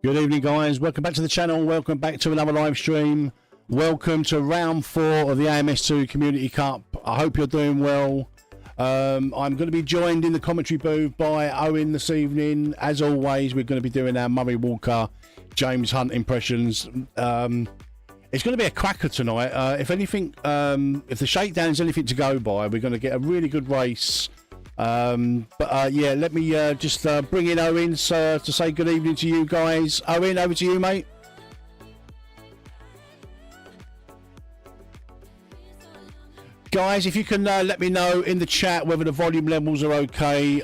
Good evening, guys. Welcome back to the channel. Welcome back to another live stream. Welcome to round 4 of the AMS2 Community Cup. I hope you're doing well. I'm going to be joined in the commentary booth by Owen this evening. As always, we're going to be doing our Murray Walker, James Hunt impressions. It's going to be a cracker tonight. If anything, if the shakedown is anything to go by, we're going to get a really good race. Yeah, let me just bring in Owen to say good evening to you guys. Owen, over to you, mate. Guys, if you can let me know in the chat whether the volume levels are okay,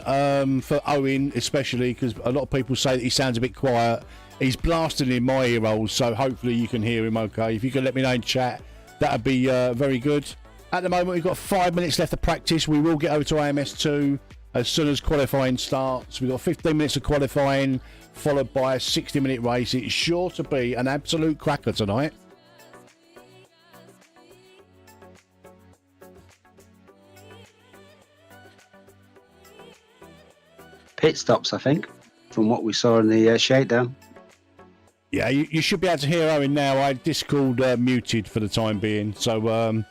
for Owen especially, because a lot of people say that he sounds a bit quiet. He's blasting in my ear holes, so hopefully you can hear him okay. If you can let me know in chat, that would be very good. At the moment, we've got 5 minutes left of practice. We will get over to AMS2 as soon as qualifying starts. We've got 15 minutes of qualifying, followed by a 60-minute race. It's sure to be an absolute cracker tonight. Pit stops, I think, from what we saw in the shakedown. Yeah, you should be able to hear Owen now. I had Discord muted for the time being. So,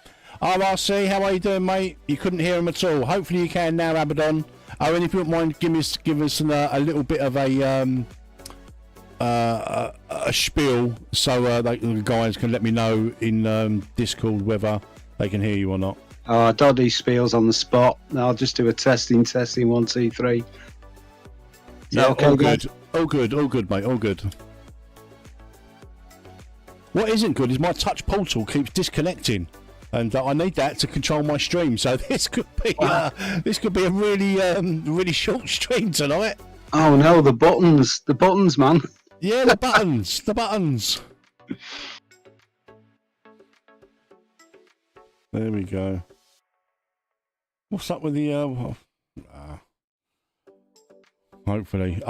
RRC, how are you doing, mate? You couldn't hear him at all. Hopefully you can now, Abaddon. Owen, if you wouldn't mind, give us a little bit of a spiel, so the guys can let me know in Discord whether they can hear you or not. I don't do spiels on the spot. I'll just do a testing, 1, 2, 3. Yeah, okay, all good. All good, mate, all good. What isn't good is my touch portal keeps disconnecting, and I need that to control my stream. So this could be a really short stream tonight. Oh no, the buttons, man. Yeah, the buttons. There we go. What's up with the... hopefully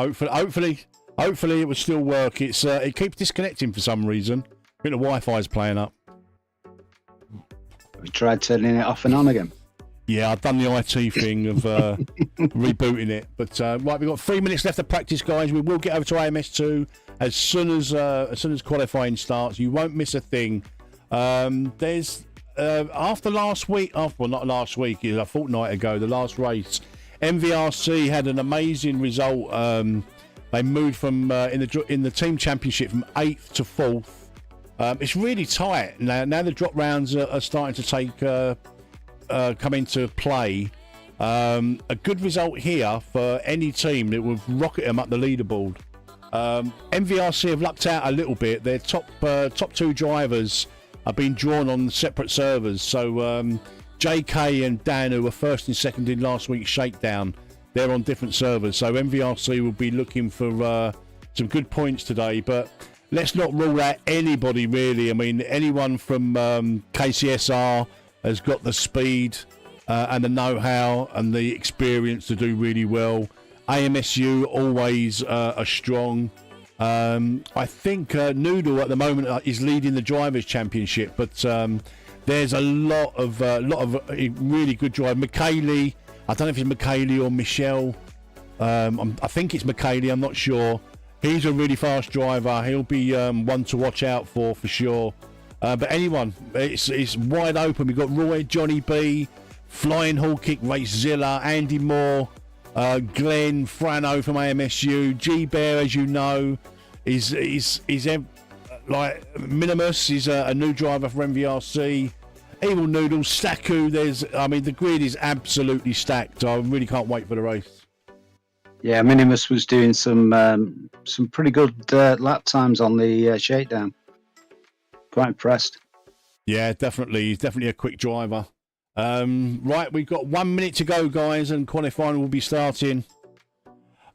it will still work. It's it keeps disconnecting for some reason. I think the Wi-Fi's playing up. We tried turning it off and on again. Yeah, I've done the IT thing of rebooting it. But right, we've got 3 minutes left of practice, guys. We will get over to AMS2 as soon as qualifying starts. You won't miss a thing. There's after last week, well, not last week, a fortnight ago, the last race, MVRC had an amazing result. They moved from in the team championship from 8th to 4th. It's really tight now. The drop rounds are starting to take come into play. A good result here for any team that would rocket them up the leaderboard. MVRC have lucked out a little bit. Their top 2 drivers have been drawn on separate servers. So JK and Dan, who were first and second in last week's shakedown, they're on different servers. So MVRC will be looking for some good points today. But let's not rule out anybody, really. I mean, anyone from KCSR has got the speed and the know-how and the experience to do really well. AMSU always are strong. I think Noodle at the moment is leading the Drivers' Championship, but there's a lot of really good drivers. McKaylee, I don't know if it's McKaylee or Michelle. I think it's McKaylee, I'm not sure. He's a really fast driver. He'll be one to watch out for sure. But anyone, it's wide open. We've got Roy, Johnny B, Flying Hall Kick, Racezilla, Andy Moore, Glenn, Frano from AMSU, G Bear, as you know, is like Minimus is a new driver for MVRC. Evil Noodles, Staku. The grid is absolutely stacked. I really can't wait for the race. Yeah, Minimus was doing some pretty good lap times on the shakedown. Quite impressed. Yeah, definitely. He's definitely a quick driver. Right, we've got 1 minute to go, guys, and qualifying will be starting.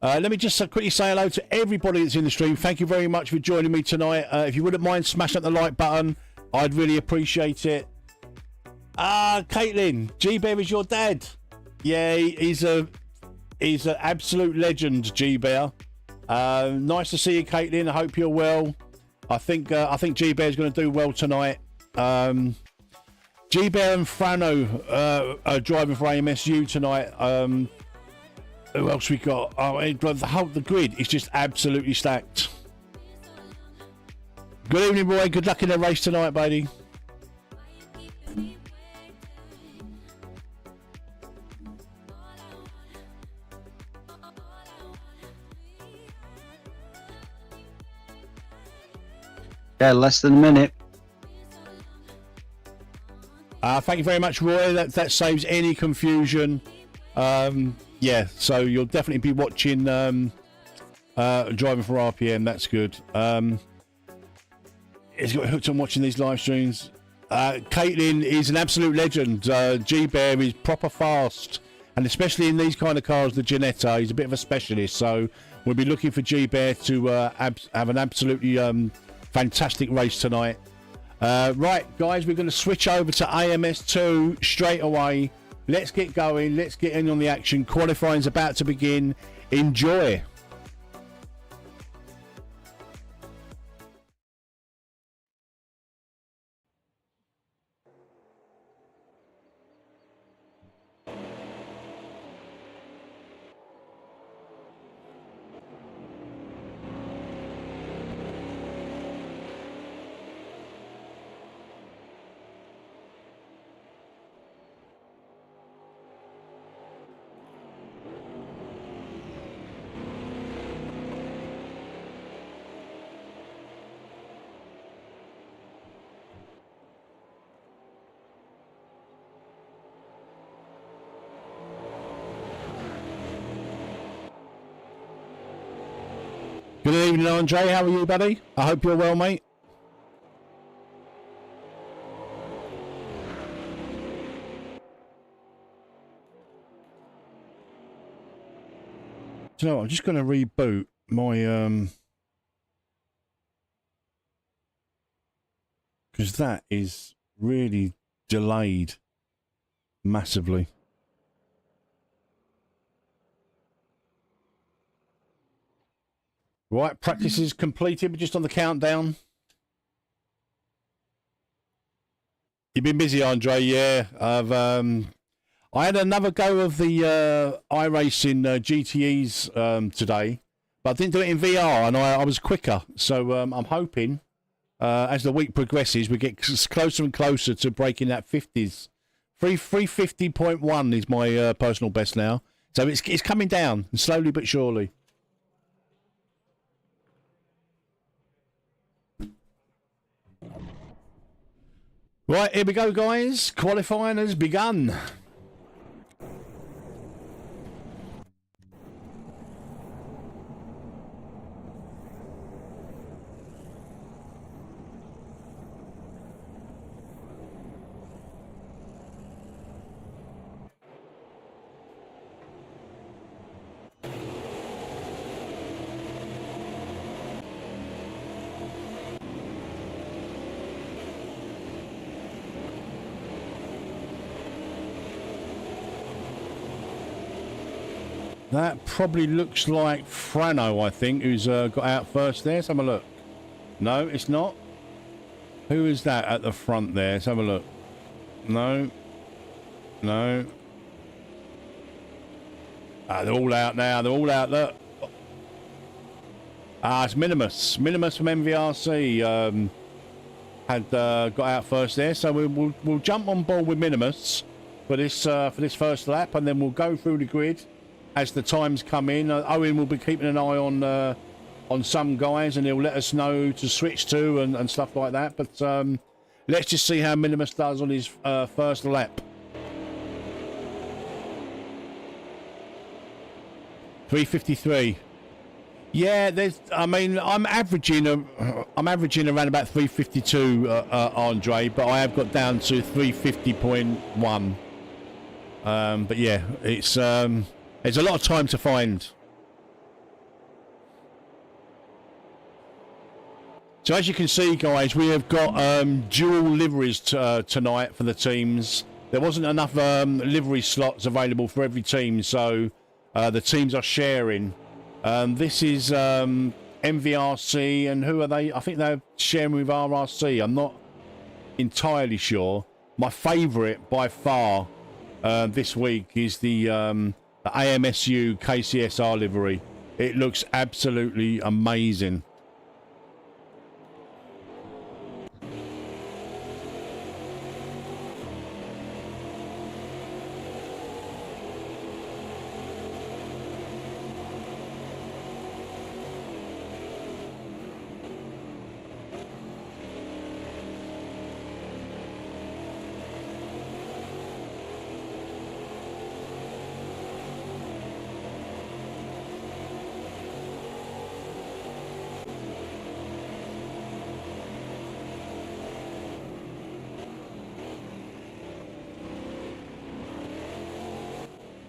Let me just quickly say hello to everybody that's in the stream. Thank you very much for joining me tonight. If you wouldn't mind smashing up the like button, I'd really appreciate it. Caitlin, G-Bear is your dad. Yeah, he's an absolute legend, G-Bear. Nice to see you, Caitlin. I hope you're well. I think G-Bear's going to do well tonight. G-Bear and Frano are driving for AMSU tonight. Who else we got? The grid is just absolutely stacked. Good evening, Roy. Good luck in the race tonight, buddy. Yeah, less than a minute. Thank you very much, Roy. That saves any confusion. Yeah, so you'll definitely be watching driving for RPM. That's good. He's got hooked on watching these live streams. Caitlin is an absolute legend. G-Bear is proper fast, and especially in these kind of cars, the Ginetta, he's a bit of a specialist. So we'll be looking for G-Bear to have an absolutely fantastic race tonight. Right, guys, we're going to switch over to AMS2 straight away. Let's get going. Let's get in on the action. Qualifying's about to begin. Enjoy. Good evening, Andre. How are you, buddy? I hope you're well, mate. Do you know what? I'm just going to reboot my because that is really delayed massively. Right, practice is completed. We're just on the countdown. You've been busy, Andre. Yeah, I had another go of the iRacing GTEs today, but I didn't do it in VR, and I was quicker. So I'm hoping as the week progresses, we get closer and closer to breaking that 50s. 350.1 is my personal best now. So it's coming down slowly but surely. Right, here we go, guys. Qualifying has begun. That probably looks like Frano, I think, who's got out first there. Let's have a look. No, it's not. Who is that at the front there? Let's have a look. No. No. Ah, they're all out now. They're all out. Look. Ah, it's Minimus. Minimus from MVRC had got out first there. So we'll jump on board with Minimus for this first lap, and then we'll go through the grid as the times come in. Owen will be keeping an eye on some guys, and he'll let us know to switch to and stuff like that. But let's just see how Minimus does on his first lap. 353. Yeah, I'm averaging around about 352, Andre, but I have got down to 350.1. But yeah, it's there's a lot of time to find. So as you can see, guys, we have got dual liveries tonight for the teams. There wasn't enough livery slots available for every team, so the teams are sharing. This is MVRC, and who are they? I think they're sharing with RRC. I'm not entirely sure. My favourite by far this week is the AMS2 KCSR livery. It looks absolutely amazing.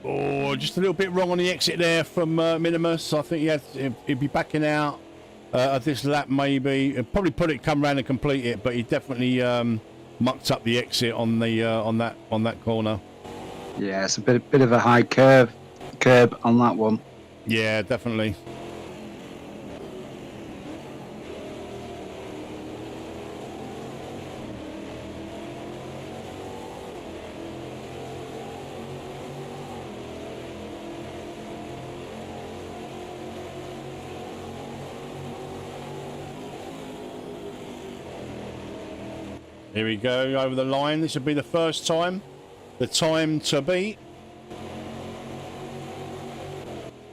Oh, just a little bit wrong on the exit there from Minimus. I think he'd be backing out at this lap maybe. He'd probably come round and complete it, but he definitely mucked up the exit on the on that corner. Yeah, it's a bit of a high curb on that one. Yeah, definitely. Here we go, over the line. This will be the first time. The time to beat.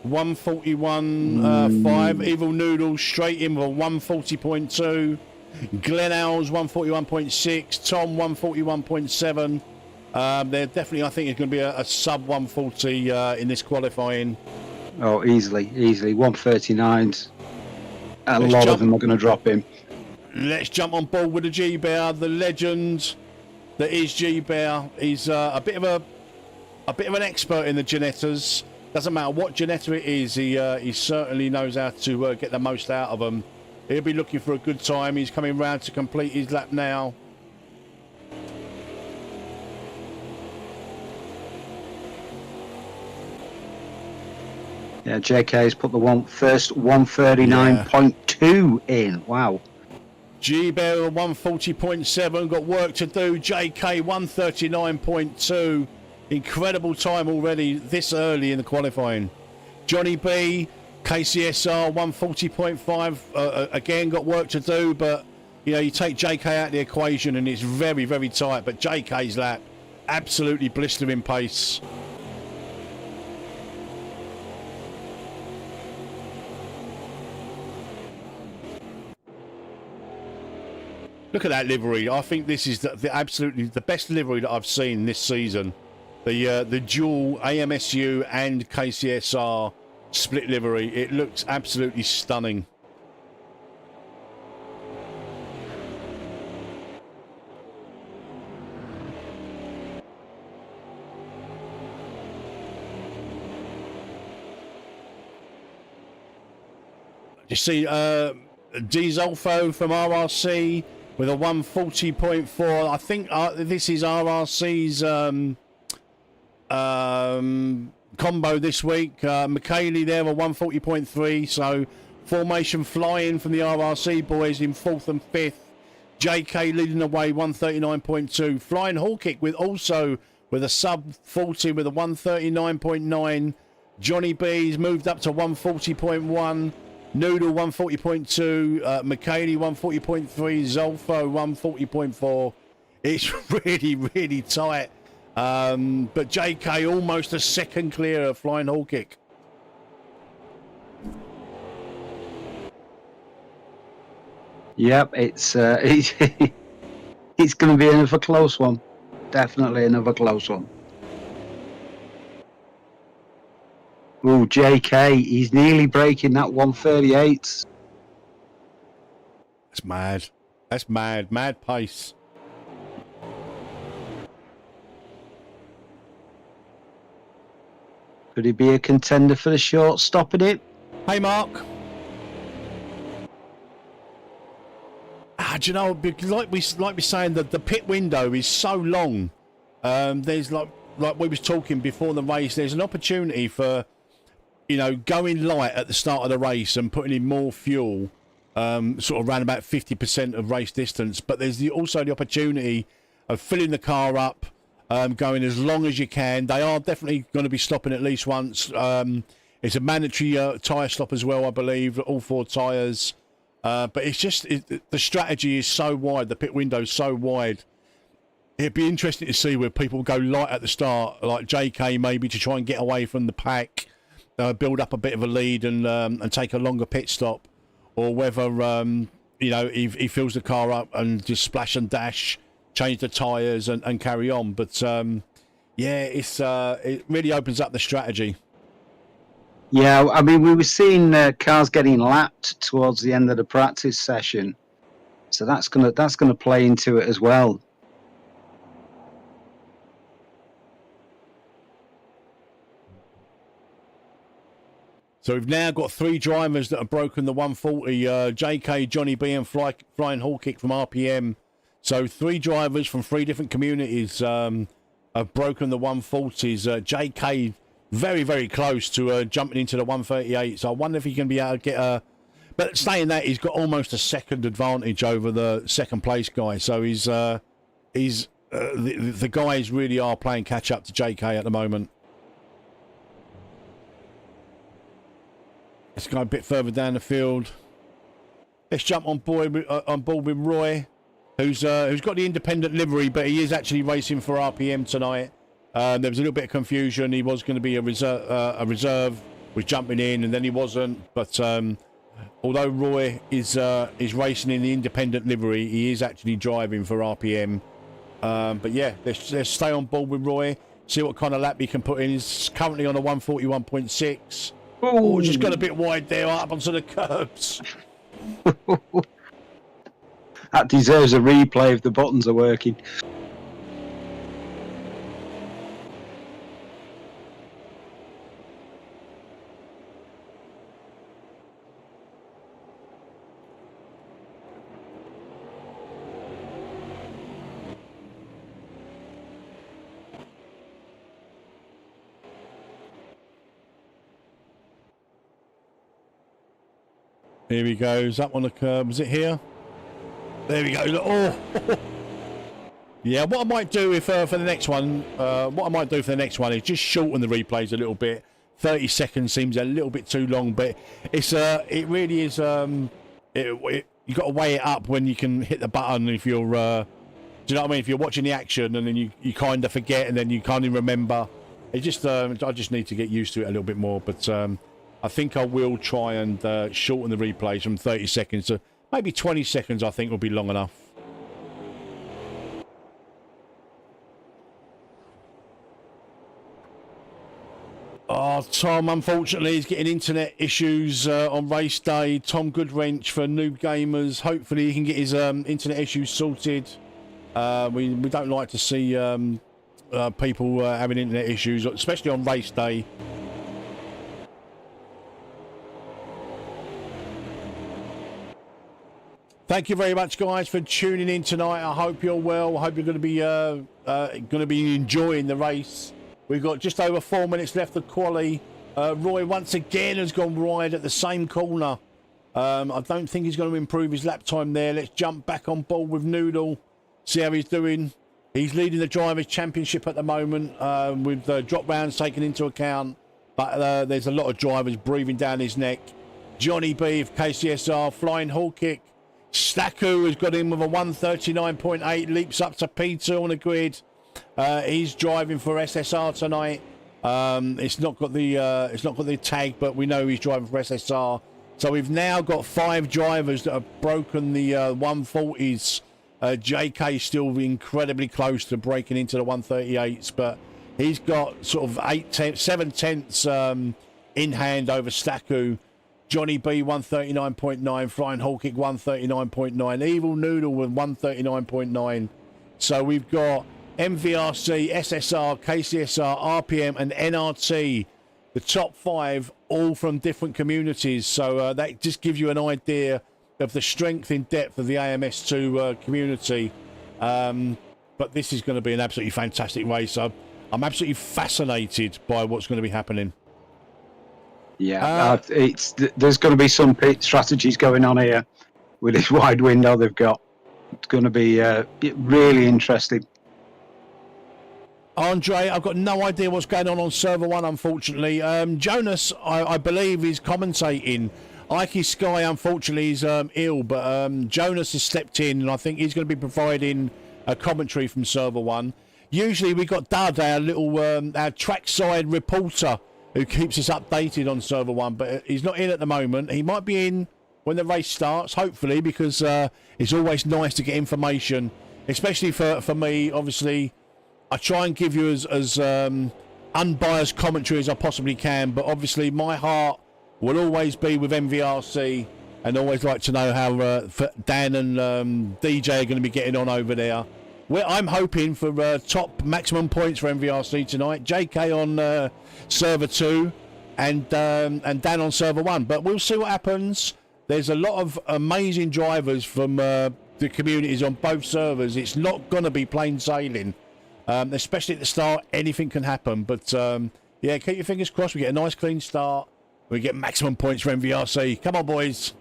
141.5. Evil Noodles straight in with a 140.2. Glenn Owls 141.6. Tom 141.7. They're definitely, I think, it's going to be a sub 140 in this qualifying. Oh, easily 139s. A lot of them are going to drop in. Let's jump on board with the G-Bear, the legend that is G-Bear. He's a bit of an expert in the Ginettas. Doesn't matter what Ginetta it is, he certainly knows how to get the most out of them. He'll be looking for a good time. He's coming round to complete his lap now. Yeah, JK's put the first 139.2 in. Wow. G-Bear 140.7, got work to do. JK 139.2. Incredible time already this early in the qualifying. Johnny B, KCSR 140.5, again got work to do, but you know, you take JK out of the equation and it's very, very tight, but JK's lap, absolutely blistering pace. Look at that livery. I think this is the absolutely the best livery that I've seen this season. The dual AMS2 and KCSR split livery. It looks absolutely stunning. You see Dzolfo from RRC with a 140.4. I think this is RRC's combo this week. McKaylee there, a 140.3. So formation flying from the RRC boys in 4th and 5th. JK leading the way, 139.2. Flying Hall Kick with a sub 40 with a 139.9. Johnny B's moved up to 140.1. Noodle 140.2, McKaylee 140.3, Zolfo 140.4. It's really, really tight. But JK almost a second clear of Flying Hall Kick. Yep, it's it's going to be another close one. Definitely another close one. Oh, JK, he's nearly breaking that 138. That's mad. That's mad. Mad pace. Could he be a contender for the short stopping it? Hey, Mark. Do you know, like we saying that the pit window is so long. There's like we was talking before the race, there's an opportunity for, you know, going light at the start of the race and putting in more fuel, sort of around about 50% of race distance. But there's also the opportunity of filling the car up, going as long as you can. They are definitely going to be stopping at least once. It's a mandatory tyre stop as well, I believe, all 4 tyres. But it's just, the strategy is so wide, the pit window is so wide. It'd be interesting to see where people go light at the start, like JK maybe, to try and get away from the pack. Build up a bit of a lead and take a longer pit stop, or whether you know, he fills the car up and just splash and dash, change the tyres and carry on. But yeah, it really opens up the strategy. Yeah, I mean, we were seeing cars getting lapped towards the end of the practice session, so that's gonna play into it as well. So we've now got 3 drivers that have broken the 140. JK, Johnny B, and Flying Hall Kick from RPM. So 3 drivers from 3 different communities have broken the 140s. JK very, very close to jumping into the 138. So I wonder if he can be able to get a... But saying that, he's got almost a second advantage over the second place guy. So the guys really are playing catch up to JK at the moment. Let's go a bit further down the field. Let's jump on board with Roy, who's got the independent livery, but he is actually racing for RPM tonight. There was a little bit of confusion. He was going to be a reserve, was jumping in, and then he wasn't. But although Roy is racing in the independent livery, he is actually driving for RPM. But yeah, let's stay on board with Roy. See what kind of lap he can put in. He's currently on a 141.6. Oh, just got a bit wide there, up onto the curbs. That deserves a replay if the buttons are working. Here he goes, up on the curb. Is it here? There we go. Look, oh! Yeah, what I might do if for the next one, is just shorten the replays a little bit. 30 seconds seems a little bit too long, but it's it really is. You got to weigh it up when you can hit the button. If you're, do you know what I mean? If you're watching the action and then you kind of forget and then you can't even remember. It just I just need to get used to it a little bit more. But I think I will try and shorten the replays from 30 seconds to maybe 20 seconds. I think will be long enough. Oh, Tom, unfortunately, is getting internet issues on race day. Tom Goodwrench for Noob Gamers. Hopefully, he can get his internet issues sorted. We don't like to see people having internet issues, especially on race day. Thank you very much, guys, for tuning in tonight. I hope you're well. I hope you're going to be enjoying the race. We've got just over 4 minutes left of quali. Roy once again has gone wide at the same corner. I don't think he's going to improve his lap time there. Let's jump back on board with Noodle. See how he's doing. He's leading the Drivers' Championship at the moment with drop rounds taken into account. But there's a lot of drivers breathing down his neck. Johnny B of KCSR, flying Hall Kick. Staku has got in with a 139.8, leaps up to P2 on the grid. He's driving for SSR tonight. It's not got the tag, but we know he's driving for SSR. So we've now got 5 drivers that have broken the 140s. JK still incredibly close to breaking into the 138s, but he's got sort of 7 tenths in hand over Staku. Johnny B 139.9, Flying Hall Kick 139.9, Evil Noodle with 139.9. So we've got MVRC, SSR, KCSR, RPM and NRT, the top 5, all from different communities. So that just gives you an idea of the strength in depth of the AMS2 community. But this is going to be an absolutely fantastic race. I'm absolutely fascinated by what's going to be happening. Yeah, there's going to be some pit strategies going on here with this wide window they've got. It's going to be really interesting. Andre, I've got no idea what's going on server 1, unfortunately. Jonas, I believe, is commentating. Ike Sky, unfortunately, is ill, but Jonas has stepped in, and I think he's going to be providing a commentary from server 1. Usually we got Dud, our little our trackside reporter, who keeps us updated on server 1, but he's not in at the moment. He might be in when the race starts, hopefully, because it's always nice to get information, especially for me. Obviously, I try and give you as unbiased commentary as I possibly can, but obviously my heart will always be with MVRC, and always like to know how Dan and DJ are going to be getting on over there. I'm hoping for top maximum points for MVRC tonight. JK on server 2 and Dan on server 1. But we'll see what happens. There's a lot of amazing drivers from the communities on both servers. It's not going to be plain sailing. Especially at the start, anything can happen. But yeah, keep your fingers crossed. We get a nice clean start. We get maximum points for MVRC. Come on, boys.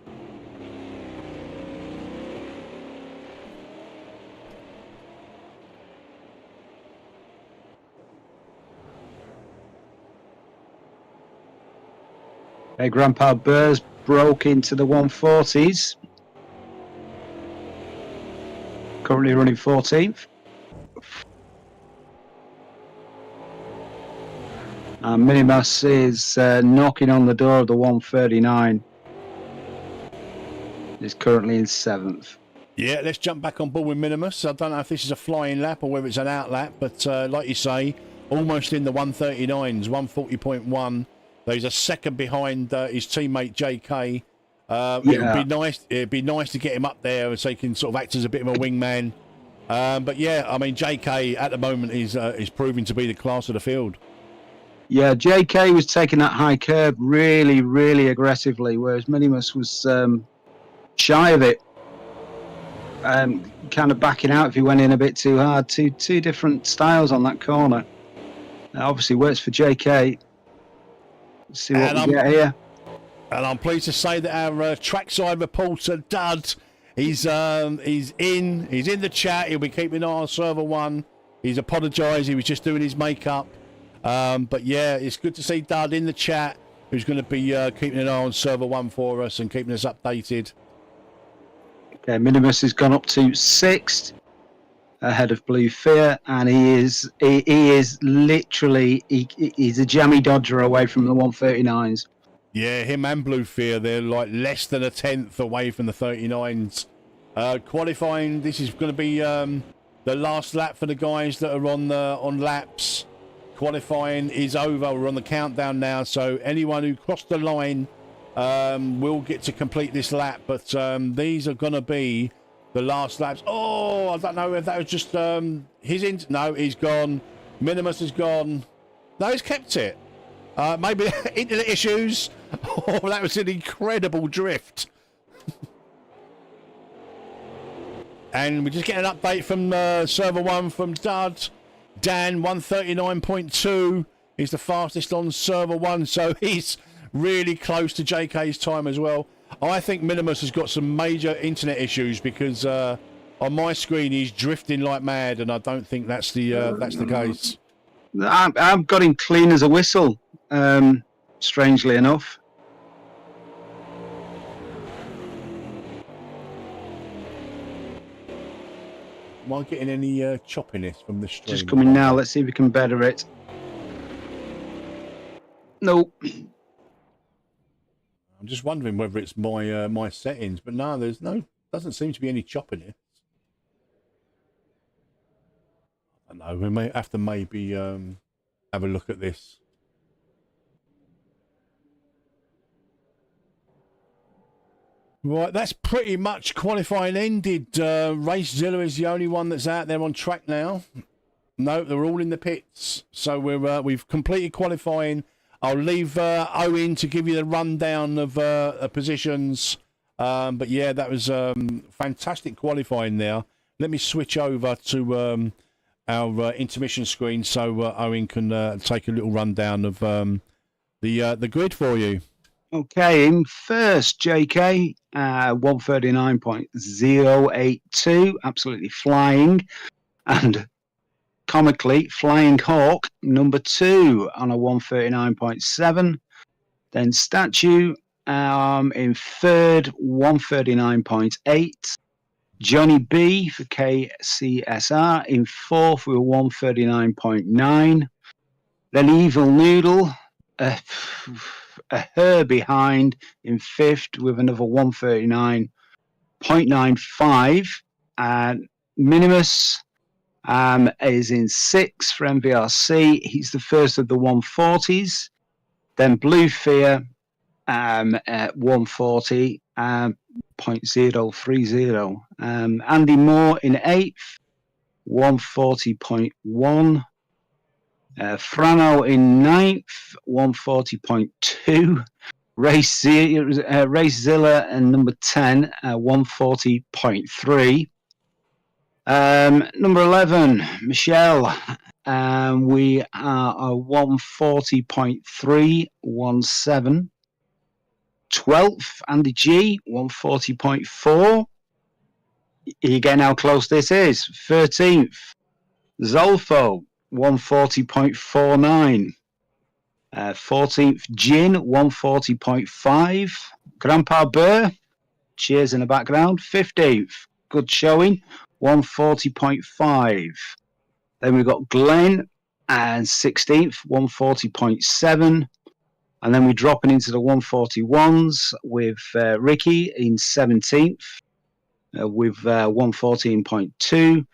Hey, Grandpa Burrs broke into the 140s. Currently running 14th. And Minimus is knocking on the door of the 139. He's currently in 7th. Yeah, let's jump back on board with Minimus. I don't know if this is a flying lap or whether it's an out lap, but like you say, almost in the 139s, 140.1. He's a second behind his teammate JK. It'd be nice to get him up there so he can sort of act as a bit of a wingman. But yeah, I mean, JK at the moment is proving to be the class of the field. Yeah, JK was taking that high curb really, really aggressively, whereas Minimus was shy of it. Kind of backing out if he went in a bit too hard. Two different styles on that corner. That obviously works for JK. Let's see what we get here. And I'm pleased to say that our trackside reporter, Dud, he's in the chat. He'll be keeping an eye on server 1. He's apologised. He was just doing his makeup. But yeah, it's good to see Dud in the chat, who's going to be keeping an eye on server 1 for us and keeping us updated. Okay, Minimus has gone up to 6th, ahead of Blue Fear, and he is literally he's a jammy dodger away from the 139s. Yeah, him and Blue Fear, they're like less than a tenth away from the 39s. Qualifying, this is going to be the last lap for the guys that are on laps. Qualifying is over. We're on the countdown now, so anyone who crossed the line will get to complete this lap. But these are going to be the last laps. Oh, I don't know if that was just no, he's gone. Minimus is gone. No, he's kept it. Maybe internet issues. Oh, that was an incredible drift. And we're just getting an update from server 1 from Dud. Dan, 139.2 is the fastest on server 1, so he's really close to JK's time as well. I think Minimus has got some major internet issues because on my screen he's drifting like mad, and I don't think that's the case. I've got him clean as a whistle, strangely enough. Am I getting any choppiness from the stream? Just coming now. Let's see if we can better it. Nope. I'm just wondering whether it's my my settings, but no, doesn't seem to be any choppiness. I don't know. We may have to maybe have a look at this. Right, that's pretty much qualifying ended. Racezilla is the only one that's out there on track now. No, they're all in the pits. So we've completed qualifying. I'll leave Owen to give you the rundown of positions. But yeah, that was fantastic qualifying there. Let me switch over to our intermission screen so Owen can take a little rundown of the grid for you. Okay, in first, JK, 139.082, absolutely flying. And comically, Flying Hawk, number 2 on a 139.7. Then Statue in third, 139.8. Johnny B for KCSR in fourth with 139.9. Then Evil Noodle, a hair behind in fifth with another 139.95. And Minimus is in sixth for MVRC. He's the first of the 140s. Then Blue Fear at 140.030. Andy Moore in eighth, 140.1. Frano in ninth, 140.2. Racezilla and number 10, 140.3. Number 11, Michelle. We are a 140.317. 12th, Andy G, 140.4. You get how close this is. 13th, Zolfo, 140.49. 14th, Gin, 140.5. Grandpa Burr, cheers in the background. 15th, good showing, 140.5. Then we've got Glenn, and 16th, 140.7. And then we're dropping into the 141s with Ricky in 17th with 114.2.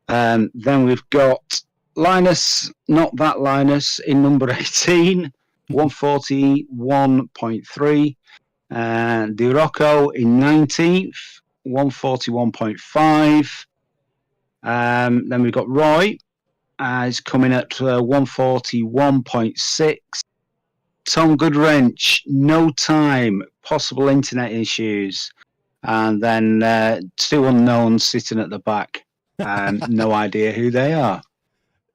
Then we've got Linus, not that Linus, in number 18, 141.3. And DiRocco in 19th, 141.5. Then we've got Roy, is coming at 141.6. Tom Goodwrench, no time, possible internet issues. And then two unknowns sitting at the back. No idea who they are.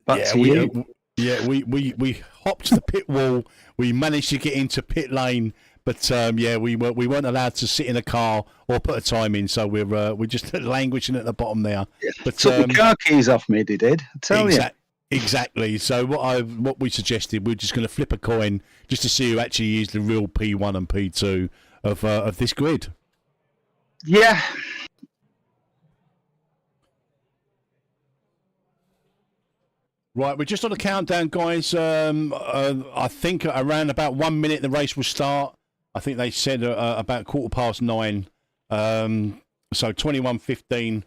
Back to you. We hopped the pit wall. We managed to get into pit lane, But yeah, we weren't allowed to sit in a car or put a time in, so we're just languishing at the bottom there. Yeah. But Took the car keys off me, they did. I tell you. Exactly. So what we suggested, we're just going to flip a coin just to see who actually is the real P1 and P2 of this grid. Yeah. Right, we're just on a countdown, guys. I think around about 1 minute the race will start. I think they said about 9:15. So 21:15.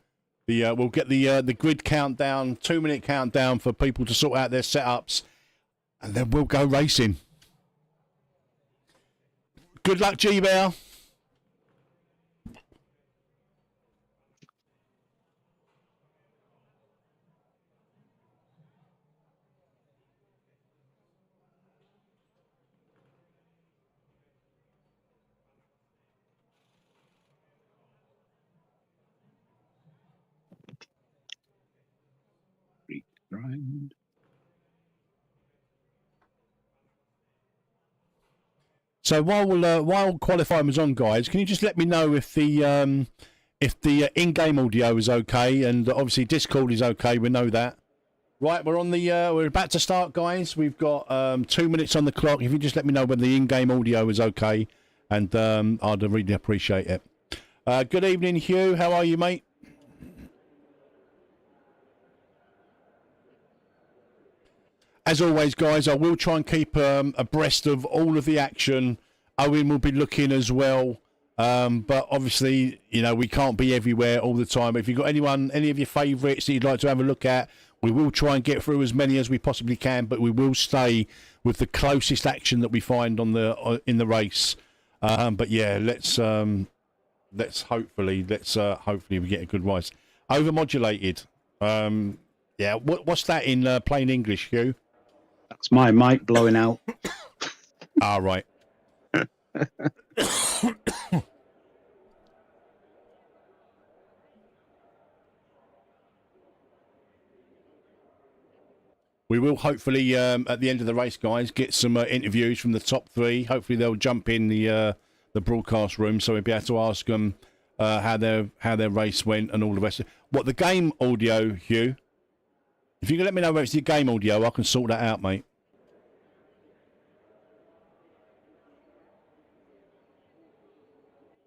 We'll get the grid countdown, 2-minute countdown for people to sort out their setups, and then we'll go racing. Good luck, G-Bear. Grind. So while qualifying was on, guys, can you just let me know if the in-game audio is okay, and obviously Discord is okay. We know that. Right, we're on the we're about to start, guys. We've got 2 minutes on the clock. If you just let me know when the in-game audio is okay, and I'd really appreciate it. Good evening, Hugh. How are you, mate? As always, guys, I will try and keep abreast of all of the action. Owen will be looking as well. But obviously, you know, we can't be everywhere all the time. If you've got any of your favourites that you'd like to have a look at, we will try and get through as many as we possibly can, but we will stay with the closest action that we find on in the race. But yeah, let's hopefully we get a good race. Overmodulated. Yeah, what's that in plain English, Hugh? That's my mic blowing out. Ah, right. We will hopefully, at the end of the race, guys, get some interviews from the top three. Hopefully they'll jump in the broadcast room, so we'll be able to ask them how their race went and all the rest. What, the game audio, Hugh? If you can let me know where it's the game audio, I can sort that out, mate.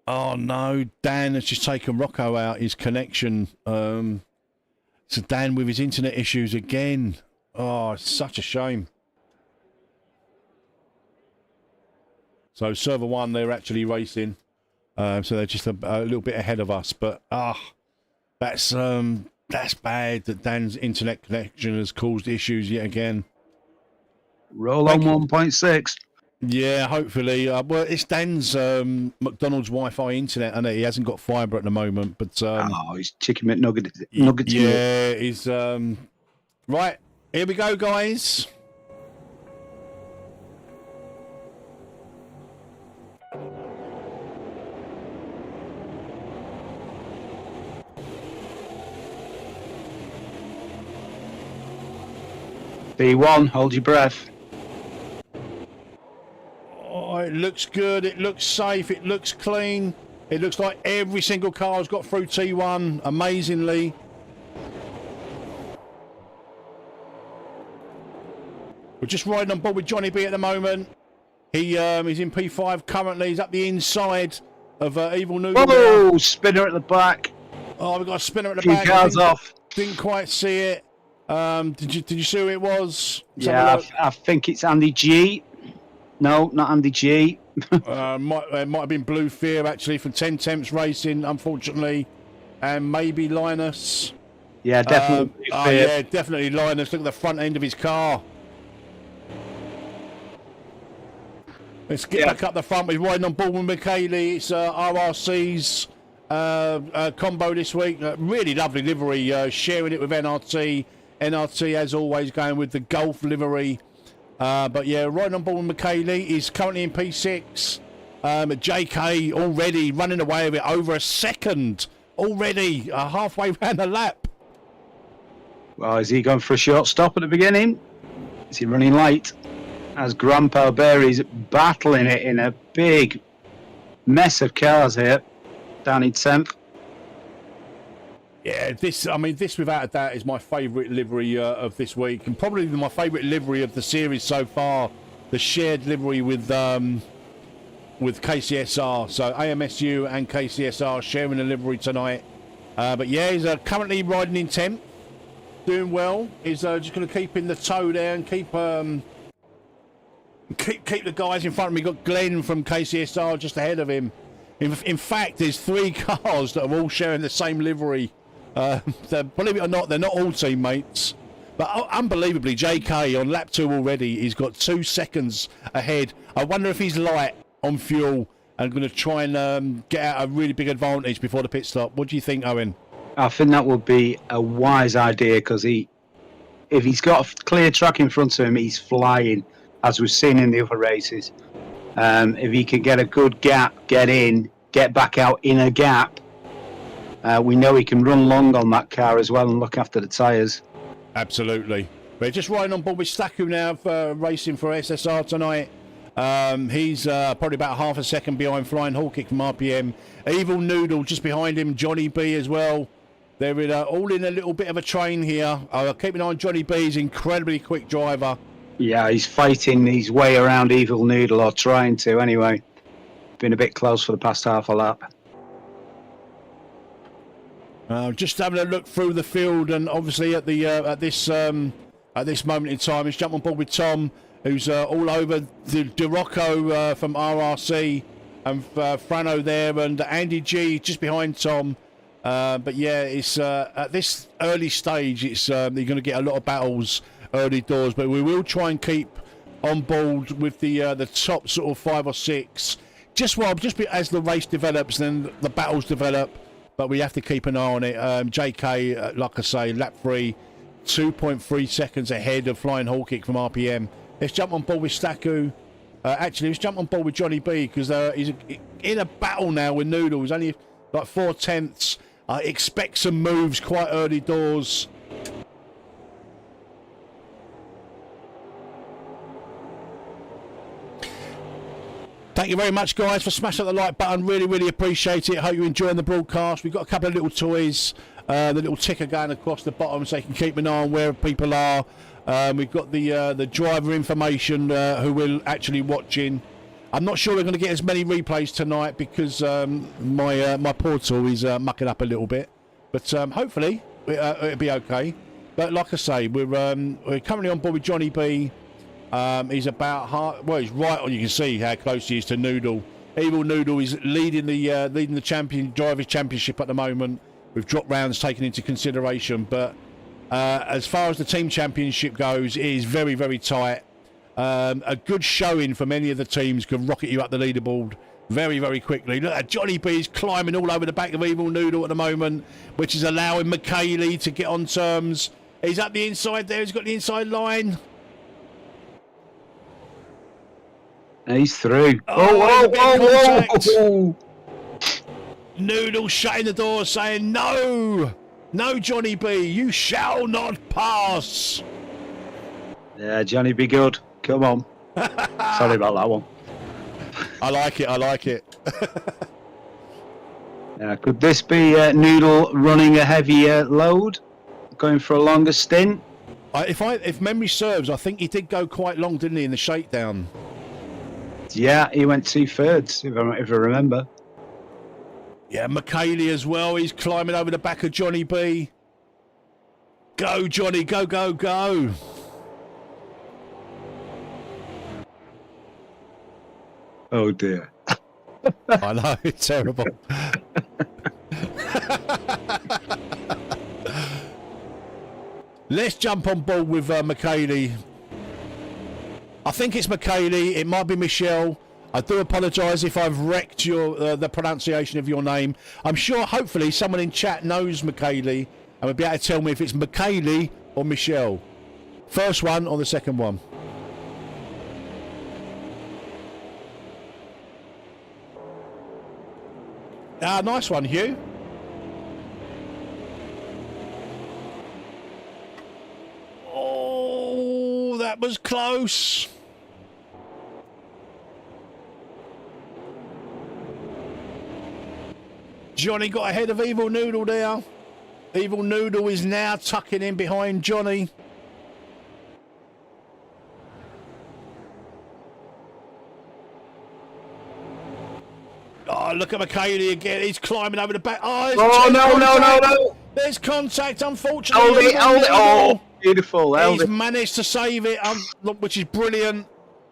Oh no, Dan has just taken Rocco out, his connection. So Dan with his internet issues again. Oh, it's such a shame. So server 1, they're actually racing. So they're just a little bit ahead of us. But that's bad that Dan's internet connection has caused issues yet again. Roll on 1.6. Yeah, hopefully. Well, it's Dan's McDonald's Wi-Fi internet, and he hasn't got fibre at the moment. But he's chicken McNuggets. Yeah, he's right. Here we go, guys. B1, hold your breath. Oh, it looks good. It looks safe. It looks clean. It looks like every single car has got through T1, amazingly. We're just riding on board with Johnny B at the moment. He's in P5 currently. He's up the inside of Evil Noodle. Oh, spinner at the back. Oh, we've got a spinner at the Few back. cars off. Didn't quite see it. Did you see who it was? Yeah, I think it's Andy G. No, not Andy G. It might have been Blue Fear, actually, from 10 Temps Racing, unfortunately. And maybe Linus. Yeah, definitely. Yeah, definitely Linus. Look at the front end of his car. Let's get back up the front. We're riding on board with Michele. It's RRC's combo this week. Really lovely livery. Sharing it with NRT. NRT, as always, going with the Golf livery. But yeah, riding on board with Michele. He's currently in P6. JK already running away with it over a second. Already halfway around the lap. Well, is he going for a short stop at the beginning? Is he running late? as Grandpa Barry's battling it in a big mess of cars here, down in 10th. Yeah, this without a doubt is my favourite livery of this week, and probably my favourite livery of the series so far. The shared livery with KCSR, so AMSU and KCSR sharing a livery tonight. But yeah, he's currently riding in 10th, doing well. He's just going to keep in the toe there and keep the guys in front of me. Got Glenn from KCSR just ahead of him. In fact, there's 3 cars that are all sharing the same livery. Believe it or not, they're not all teammates. But unbelievably, JK on lap 2 already, he's got 2 seconds ahead. I wonder if he's light on fuel and going to try and get out a really big advantage before the pit stop. What do you think, Owen? I think that would be a wise idea, because if he's got a clear track in front of him, he's flying, as we've seen in the other races. If he can get a good gap, get in, get back out in a gap, we know he can run long on that car as well and look after the tyres. Absolutely. We're just riding on board with Staku now for racing for SSR tonight. He's probably about half a second behind Flying Hall Kick from RPM. Evil Noodle just behind him, Johnny B as well. They're all in a little bit of a train here. Keep an eye on Johnny B, he's an incredibly quick driver. Yeah, he's fighting his way around Evil Noodle, or trying to anyway. Been a bit close for the past half a lap. Just having a look through the field, and obviously at this moment in time, he's jumped on board with Tom, who's all over the DeRocco from RRC, and Frano there, and Andy G just behind Tom. But yeah, it's at this early stage, it's you're going to get a lot of battles early doors, but we will try and keep on board with the top sort of 5 or 6, just as the race develops, then the battles develop. But we have to keep an eye on it. JK, like I say, lap 3, 2.3 seconds ahead of Flying Hall Kick from RPM. Let's jump on board with Staku. Actually, let's jump on board with Johnny B, because he's in a battle now with Noodle. He's only like 4/10. Expect some moves quite early doors. Thank you very much, guys, for smashing the like button. Really, really appreciate it. Hope you're enjoying the broadcast. We've got a couple of little toys, the little ticker going across the bottom, so you can keep an eye on where people are. We've got the driver information, who we're actually watching. I'm not sure we're going to get as many replays tonight, because my portal is mucking up a little bit. But hopefully it'll be okay. But like I say, we're currently on board with Johnny B. He's about he's right on. You can see how close he is to Noodle. Evil Noodle is leading the drivers' championship at the moment, with drop rounds taken into consideration. But as far as the team championship goes, it is very, very tight. A good showing from any of the teams can rocket you up the leaderboard very, very quickly. Look at Johnny B is climbing all over the back of Evil Noodle at the moment, which is allowing McKaylee to get on terms. He's up the inside there. He's got the inside line. He's through. Oh. Noodle shutting the door, saying, no, Johnny B, you shall not pass. Yeah, Johnny, be good. Come on. Sorry about that one. I like it. Could this be Noodle running a heavier load, going for a longer stint? If memory serves, I think he did go quite long, didn't he, in the shakedown? Yeah, he went 2/3, if I remember. Yeah, McKaylee as well. He's climbing over the back of Johnny B. Go, Johnny, go, go, go. Oh, dear. I know, it's terrible. Let's jump on board with McKaylee. I think it's McKaylee. It might be Michelle. I do apologise if I've wrecked the pronunciation of your name. I'm sure, hopefully, someone in chat knows McKaylee and will be able to tell me if it's McKaylee or Michelle. First one or the second one. Nice one, Hugh. Oh, that was close. Johnny got ahead of Evil Noodle there. Evil Noodle is now tucking in behind Johnny. Oh, look at McKaylee again. He's climbing over the back. Oh, no. There's contact, unfortunately. Hold it. Oh, beautiful. He's managed to save it, which is brilliant.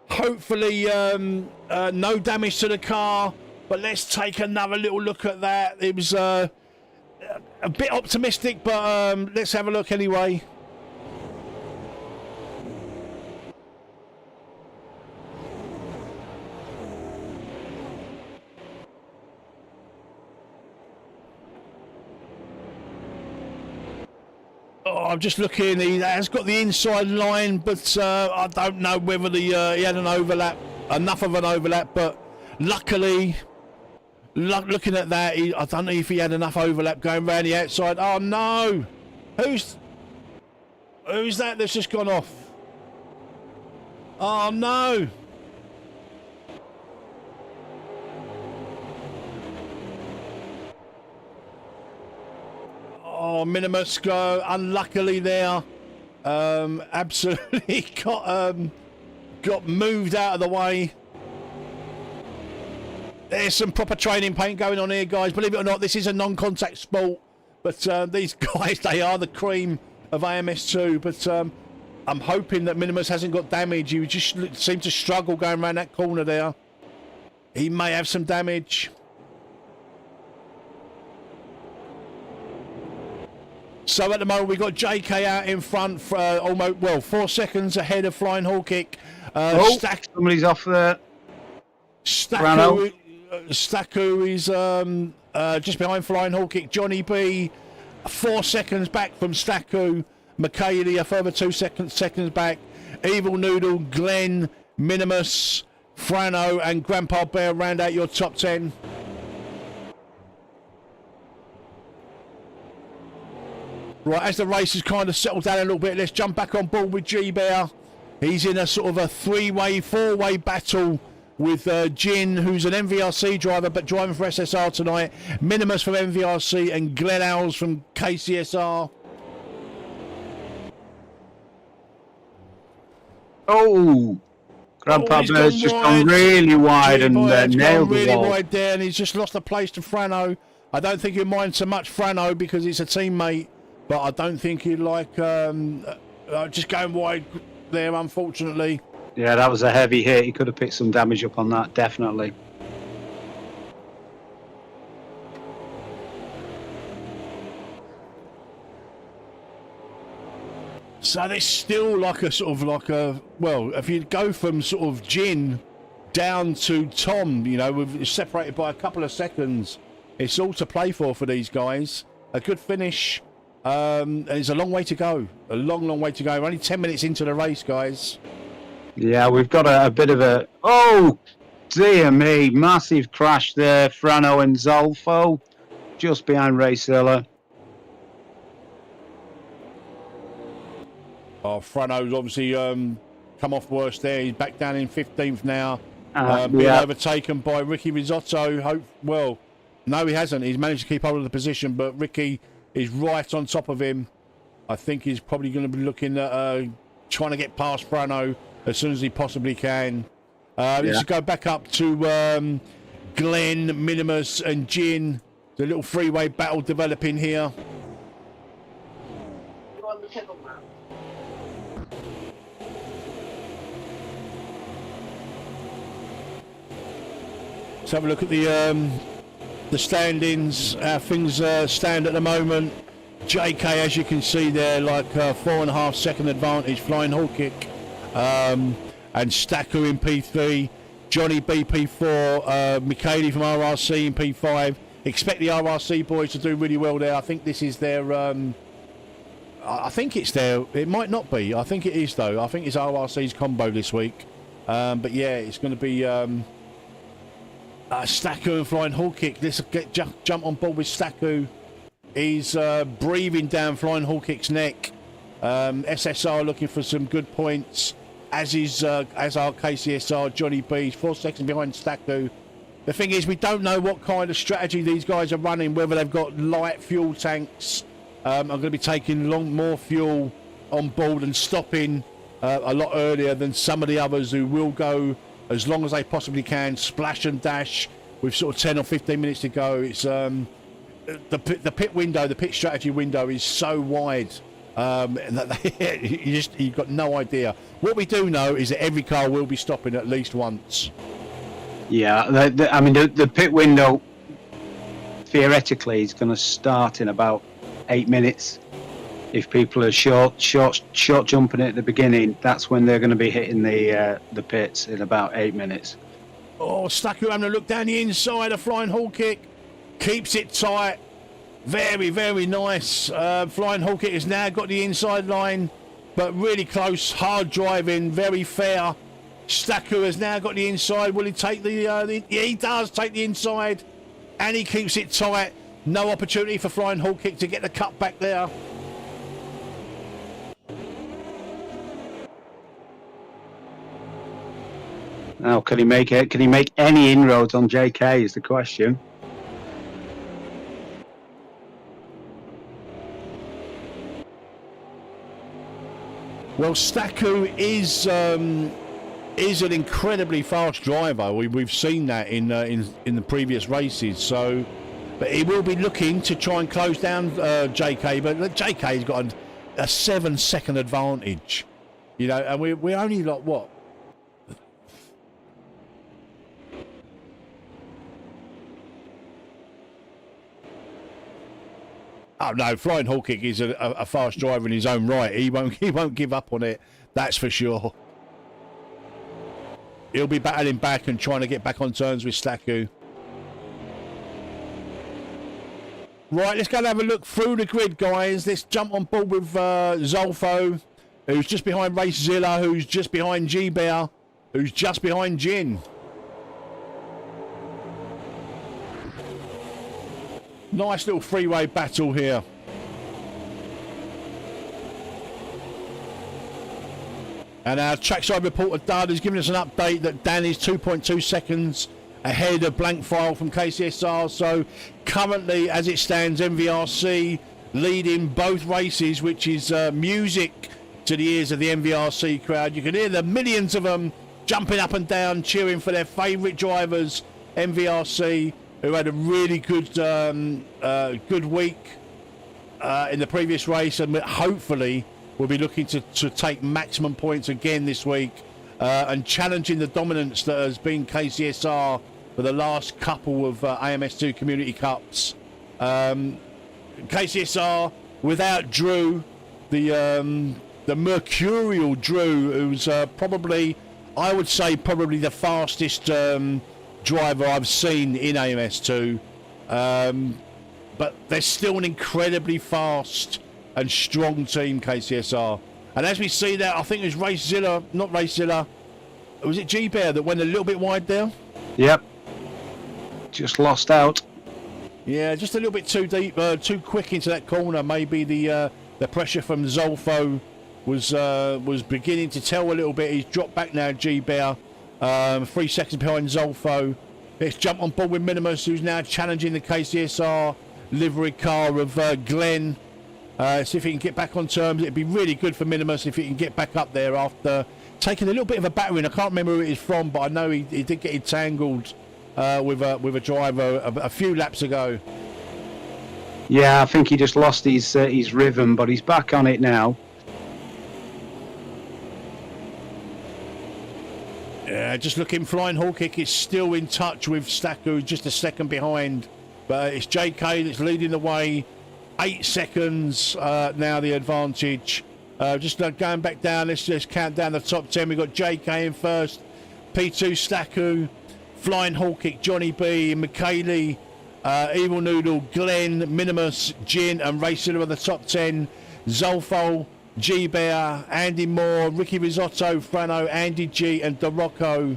Hopefully, no damage to the car. But let's take another little look at that. It was a bit optimistic, but let's have a look anyway. Oh, I'm just looking. He has got the inside line, but I don't know whether he had an overlap, enough of an overlap. But luckily, looking at that, I don't know if he had enough overlap going round the outside. Oh no! Who's that that's just gone off? Oh no! Oh, Minimus go unluckily there. Absolutely got moved out of the way. There's some proper training paint going on here, guys. Believe it or not, this is a non-contact sport. But these guys, they are the cream of AMS2. But I'm hoping that Minimus hasn't got damage. He just seemed to struggle going around that corner there. He may have some damage. So at the moment we've got JK out in front for almost 4 seconds ahead of Flying Hall Kick. Somebody's off there. Staku is just behind Flying Hall Kick. Johnny B 4 seconds back from Staku. McKaylee a further 2 seconds back. Evil Noodle, Glenn, Minimus, Frano and Grandpa Bear round out your top 10. Right, as the race has kind of settled down a little bit, let's jump back on board with G-Bear. He's in a sort of a four-way battle with Jin, who's an MVRC driver, but driving for SSR tonight. Minimus from MVRC and Glenn Owls from KCSR. Oh, Grandpa Bear's just gone really wide and nailed the wall. Really wide there, and he's just lost the place to Frano. I don't think he'll mind so much Frano because it's a teammate. But I don't think he'd like just going wide there, unfortunately. Yeah, that was a heavy hit. He could have picked some damage up on that, definitely. So there's still like a well, if you go from sort of Jin down to Tom, you know, we've separated by a couple of seconds. It's all to play for these guys. A good finish. And it's a long way to go. A long way to go. We're only 10 minutes into the race, guys. Yeah, we've got a bit of a... Oh, dear me. Massive crash there. Frano and Zolfo just behind Racella. Oh, Frano's obviously come off worse there. He's back down in 15th now. Being overtaken by Ricky Risotto. Well, no, he hasn't. He's managed to keep hold of the position, but Ricky is right on top of him. I think he's probably going to be looking at trying to get past Frano as soon as he possibly can. Let's go back up to Glenn, Minimus and Jin. The little freeway battle developing here. Let's have a look at the standings, how things stand at the moment. JK, as you can see there, like 4.5 second advantage, Flying Hall Kick, and Staku in P3, Johnny B P4, Michele from RRC in P5. Expect the RRC boys to do really well there. I think this is their, I think it's their, it might not be, I think it is though. I think it's RRC's combo this week. But yeah, it's going to be Staku and Flying Hall Kick. Let's jump on board with Staku. He's breathing down Flying Hall Kick's neck. SSR looking for some good points, as our KCSR. Johnny B 4 seconds behind Staku. The thing is, we don't know what kind of strategy these guys are running, whether they've got light fuel tanks. I'm going to be taking more fuel on board and stopping a lot earlier than some of the others who will go as long as they possibly can, splash and dash with sort of 10 or 15 minutes to go. It's the pit window, the pit strategy window is so wide that you've got no idea. What we do know is that every car will be stopping at least once. Yeah, I mean, the pit window theoretically is going to start in about 8 minutes. If people are short jumping it at the beginning, that's when they're going to be hitting the pits in about 8 minutes. Oh, Stucker having a look down the inside, a flying hall kick, keeps it tight. Very, very nice. Flying hall kick has now got the inside line, but really close, hard driving, very fair. Staku has now got the inside. Will he take he does take the inside, and he keeps it tight. No opportunity for Flying Hall Kick to get the cut back there. Now, can he make it? Can he make any inroads on JK? Is the question. Well, Staku is an incredibly fast driver. We've seen that in the previous races. So, but he will be looking to try and close down JK. But JK's got a 7-second advantage, you know, and we're only like what? Oh no, Flying Hall Kick is a fast driver in his own right. He won't give up on it. That's for sure. He'll be battling back and trying to get back on terms with Staku. Right, let's go and have a look through the grid, guys. Let's jump on board with Zolfo, who's just behind Racezilla, who's just behind G-Bear, who's just behind Gin. Nice little freeway battle here. And our trackside reporter Dud has given us an update that Dan is 2.2 seconds ahead of blank file from KCSR. So currently, as it stands, MVRC leading both races, which is music to the ears of the MVRC crowd. You can hear the millions of them jumping up and down, cheering for their favourite drivers, MVRC, who had a really good good week in the previous race, and hopefully we'll be looking to take maximum points again this week and challenging the dominance that has been KCSR for the last couple of AMS2 Community Cups. KCSR without Drew, the mercurial Drew, who's probably, I would say, probably the fastest driver I've seen in AMS2. But they're still an incredibly fast and strong team, KCSR. And as we see that, I think it was not Racezilla, was it G-Bear that went a little bit wide there? Yep. Just lost out. Yeah, just a little bit too deep, too quick into that corner. Maybe the pressure from Zolfo was beginning to tell a little bit. He's dropped back now, G-Bear. 3 seconds behind Zolfo. Let's jump on board with Minimus, who's now challenging the KCSR livery car of Glenn. See if he can get back on terms. It'd be really good for Minimus if he can get back up there after taking a little bit of a battering. I can't remember who it is from, but I know he did get entangled with a driver a few laps ago. Yeah, I think he just lost his rhythm, but he's back on it now. Yeah, just looking, Flying Hall Kick is still in touch with Staku, just a second behind. But it's JK that's leading the way. 8 seconds now the advantage. Just going back down, let's just count down the top 10. We've got JK in first, P2 Staku, Flying Hall Kick, Johnny B, Michele, Evil Noodle, Glenn, Minimus, Gin and Racezilla are the top 10. Zolfo, G-Bear, Andy Moore, Ricky Risotto, Frano, Andy G and DeRocco.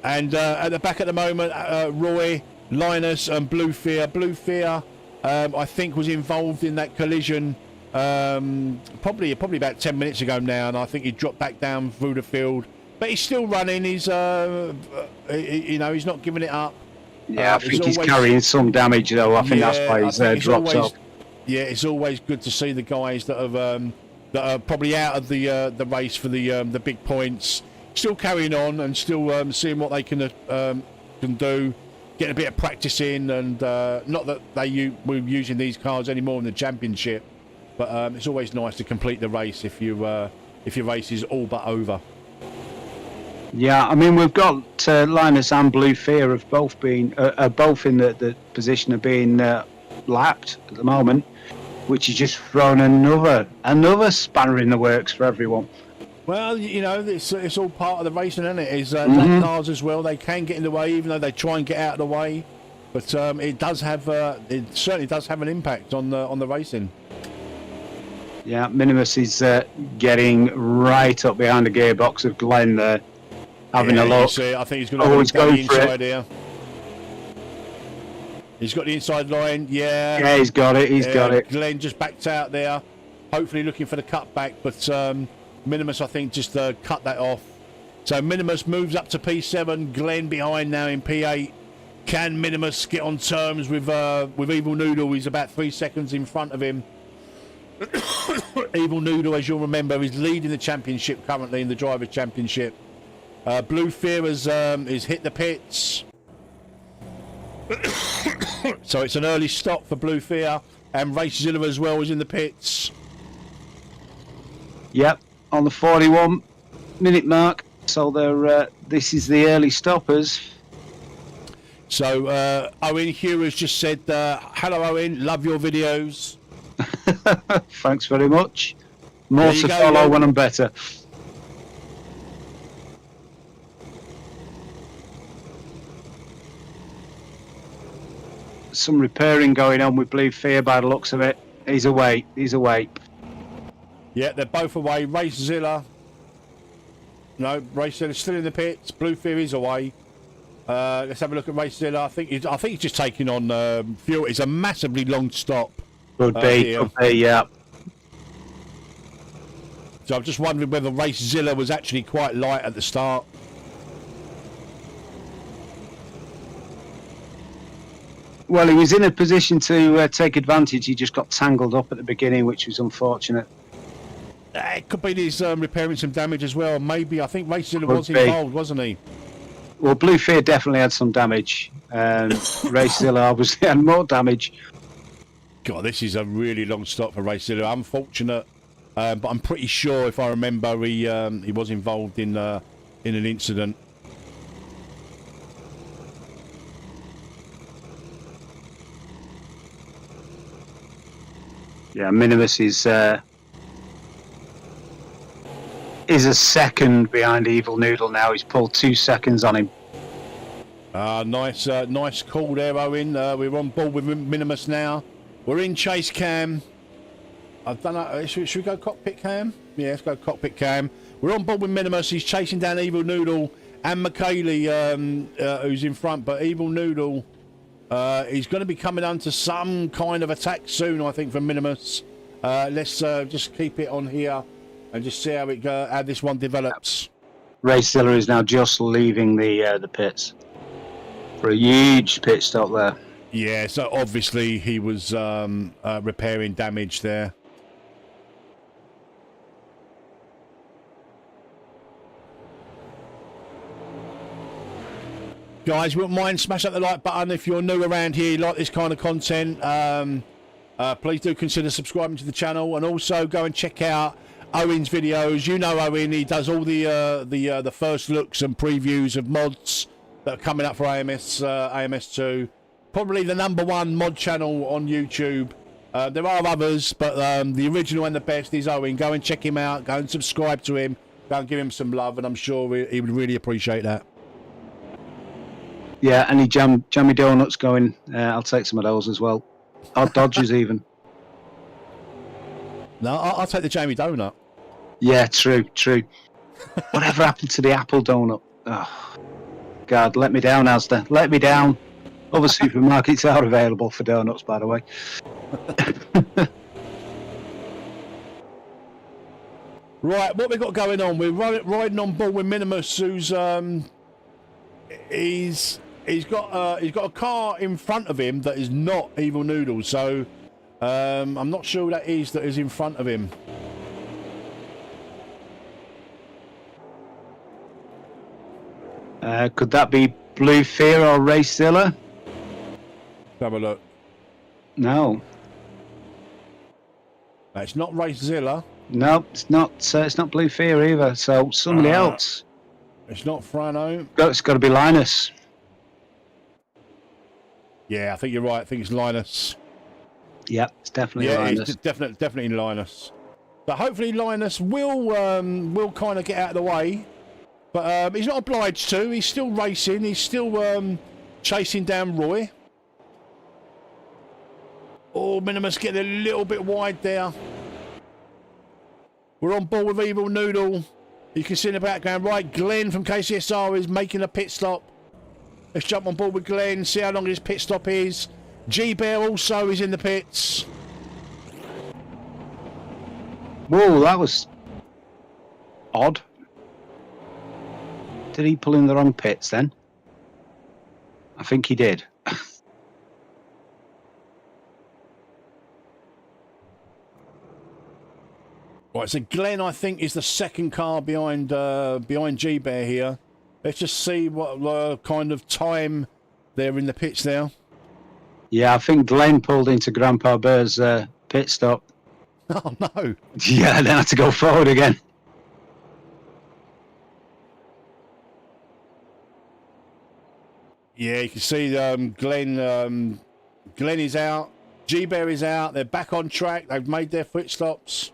And at the back at the moment, Roy, Linus and Blue Fear. Blue Fear, I think, was involved in that collision probably about 10 minutes ago now, and I think he dropped back down through the field. but he's still running. He's, you know, he's not giving it up. Yeah, I think he's carrying some damage though. I think that's why he's dropped off. Yeah, it's always good to see the guys that have that are probably out of the race for the big points, still carrying on and still seeing what they can do, getting a bit of practice in, and not that we're using these cars anymore in the championship, but it's always nice to complete the race if your race is all but over. Yeah, I mean, we've got Linus and Blue Fear have both been both in the position of being lapped at the moment, which has just thrown another spanner in the works for everyone. Well, you know, it's all part of the racing, isn't it? It's lap cars as well. They can get in the way, even though they try and get out of the way. But it does have, it certainly does have an impact on the racing. Yeah, Minimus is getting right up behind the gearbox of Glenn there, having a look. See, I think he's going to go inside here. He's got the inside line, yeah. Yeah, he's got it, he's got it. Glenn just backed out there, hopefully looking for the cutback, but Minimus, I think, just cut that off. So Minimus moves up to P7, Glenn behind now in P8. Can Minimus get on terms with Evil Noodle? He's about 3 seconds in front of him. Evil Noodle, as you'll remember, is leading the championship currently in the Drivers' Championship. Blue Fear has hit the pits. So it's an early stop for Blue Fear, and Racezilla as well is in the pits. Yep, on the 41-minute mark. So they're this is the early stoppers. So Owen Hugh has just said, "Hello Owen, love your videos." Thanks very much. More to follow when I'm better. Some repairing going on with Blue Fear by the looks of it. He's away. He's away. Yeah, they're both away. Racezilla. No, Racezilla's still in the pits. Blue Fear is away. Let's have a look at Racezilla. I think he's just taking on fuel. It's a massively long stop. Could be, yeah. So I'm just wondering whether Racezilla was actually quite light at the start. Well, he was in a position to take advantage. He just got tangled up at the beginning, which was unfortunate. It could be he's repairing some damage as well. Maybe. I think Racezilla was involved, wasn't he? Well, Blue Fear definitely had some damage. Racezilla obviously had more damage. God, this is a really long stop for Racezilla. Unfortunate, but I'm pretty sure, if I remember, he was involved in an incident. Yeah, Minimus is a second behind Evil Noodle now. He's pulled 2 seconds on him. Nice call there, Owen. We're on board with Minimus now. We're in chase cam. I've done that. Should we go cockpit cam? Yeah, let's go cockpit cam. We're on board with Minimus. He's chasing down Evil Noodle and McKaylee, who's in front. But Evil Noodle, he's going to be coming under some kind of attack soon, I think, from Minimus. Let's just keep it on here and just see how this one develops. Racezilla is now just leaving the pits for a huge pit stop there. Yeah, so obviously he was repairing damage there. Guys, wouldn't mind, smash up the like button if you're new around here, you like this kind of content. Please do consider subscribing to the channel, and also go and check out Owen's videos. You know Owen, he does all the first looks and previews of mods that are coming up for AMS2. Probably the #1 mod channel on YouTube. There are others, but the original and the best is Owen. Go and check him out. Go and subscribe to him. Go and give him some love, and I'm sure he would really appreciate that. Yeah, any jammy donuts going? I'll take some of those as well. Or Dodgers even. No, I'll take the jammy donut. Yeah, true. Whatever happened to the apple donut? Oh, God, let me down, Asda. Let me down. Other supermarkets are available for donuts, by the way. Right, what we've got going on? We're riding on board with Minimus, who's he's got a car in front of him that is not Evil Noodle. So I'm not sure who that is in front of him. Could that be Blue Fear or Racezilla? Have a look. No. It's not Racezilla. No, it's not. It's not Blue Fear either. So somebody else. It's not Frano. It's got to be Linus. Yeah, I think you're right. I think it's Linus. Yeah, it's definitely Linus. It's definitely Linus. But hopefully Linus will kind of get out of the way. But he's not obliged to. He's still racing. He's still chasing down Roy. Oh, Minimus getting a little bit wide there. We're on board with Evil Noodle. You can see in the background, right, Glenn from KCSR is making a pit stop. Let's jump on board with Glenn, see how long his pit stop is. G-Bear also is in the pits. Whoa, that was odd. Did he pull in the wrong pits then? I think he did. Right, so Glenn, I think, is the second car behind G-Bear here. Let's just see what kind of time they're in the pits now. Yeah, I think Glenn pulled into Grandpa Bear's pit stop. Oh, no. Yeah, then had to go forward again. Yeah, you can see Glenn is out. G-Bear is out. They're back on track. They've made their pit stops.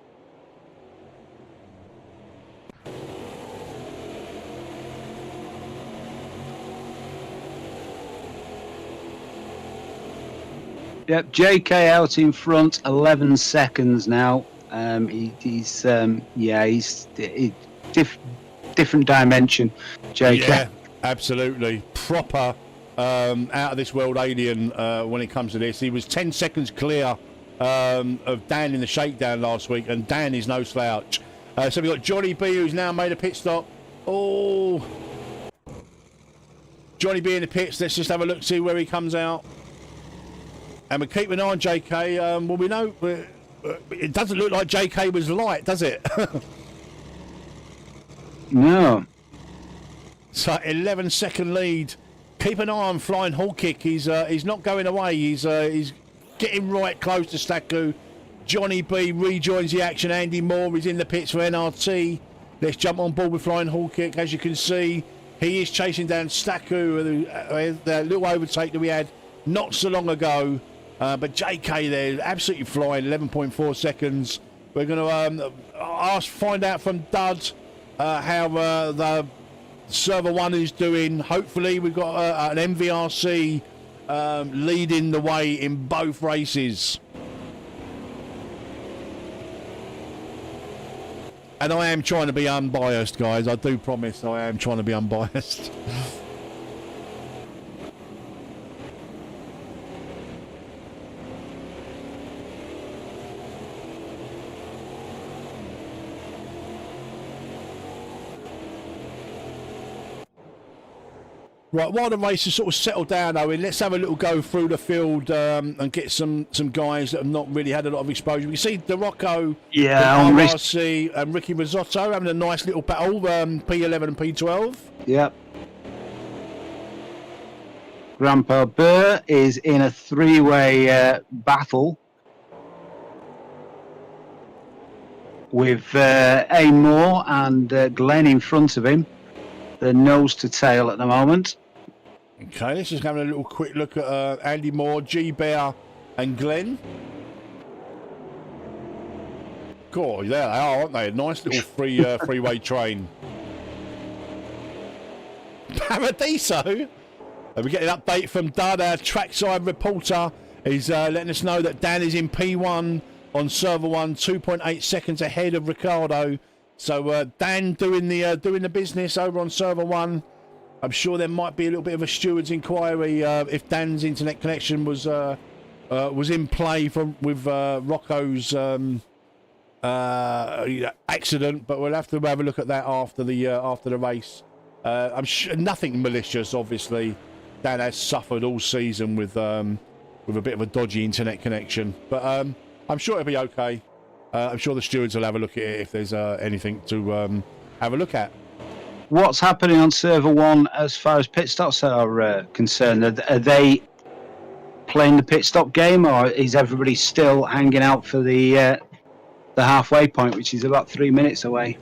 Yep, JK out in front, 11 seconds now. He's different dimension. JK. Yeah, absolutely. Proper out of this world alien when it comes to this. He was 10 seconds clear of Dan in the shakedown last week, and Dan is no slouch. So we've got Johnny B, who's now made a pit stop. Oh, Johnny B in the pits. Let's just have a look, see where he comes out. And we keep an eye on JK. Well, we know it doesn't look like JK was light, does it? No. So 11-second lead. Keep an eye on Flying Hall Kick. He's not going away. He's getting right close to Staku. Johnny B rejoins the action. Andy Moore is in the pits for NRT. Let's jump on board with Flying Hall Kick. As you can see, he is chasing down Staku. The little overtake that we had not so long ago. But JK there, absolutely flying, 11.4 seconds. We're going to find out from Dud how the Server 1 is doing. Hopefully we've got an MVRC leading the way in both races. And I am trying to be unbiased, guys. I do promise I am trying to be unbiased. Right, while the race has sort of settled down, Owen, let's have a little go through the field and get some guys that have not really had a lot of exposure. We see DeRocco, RRC, and Ricky Risotto having a nice little battle, P11 and P12. Yep. Grandpa Burr is in a three-way battle with A. Moore and Glenn in front of him. They're nose to tail at the moment. Okay, let's just have a little quick look at Andy Moore, G-Bear and Glenn. God, there they are, aren't they? A nice little freeway train. Paradiso! We get an update from Dud, our trackside reporter. He's letting us know that Dan is in P1 on server 1, 2.8 seconds ahead of Ricardo. So Dan doing the business over on server 1. I'm sure there might be a little bit of a steward's inquiry if Dan's internet connection was in play with Rocco's accident, but we'll have to have a look at that after the race. I'm sure nothing malicious, obviously. Dan has suffered all season with a bit of a dodgy internet connection, but I'm sure it'll be okay. I'm sure the stewards will have a look at it if there's anything to have a look at. What's happening on server 1 as far as pit stops are concerned? Are they playing the pit stop game, or is everybody still hanging out for the halfway point, which is about 3 minutes away?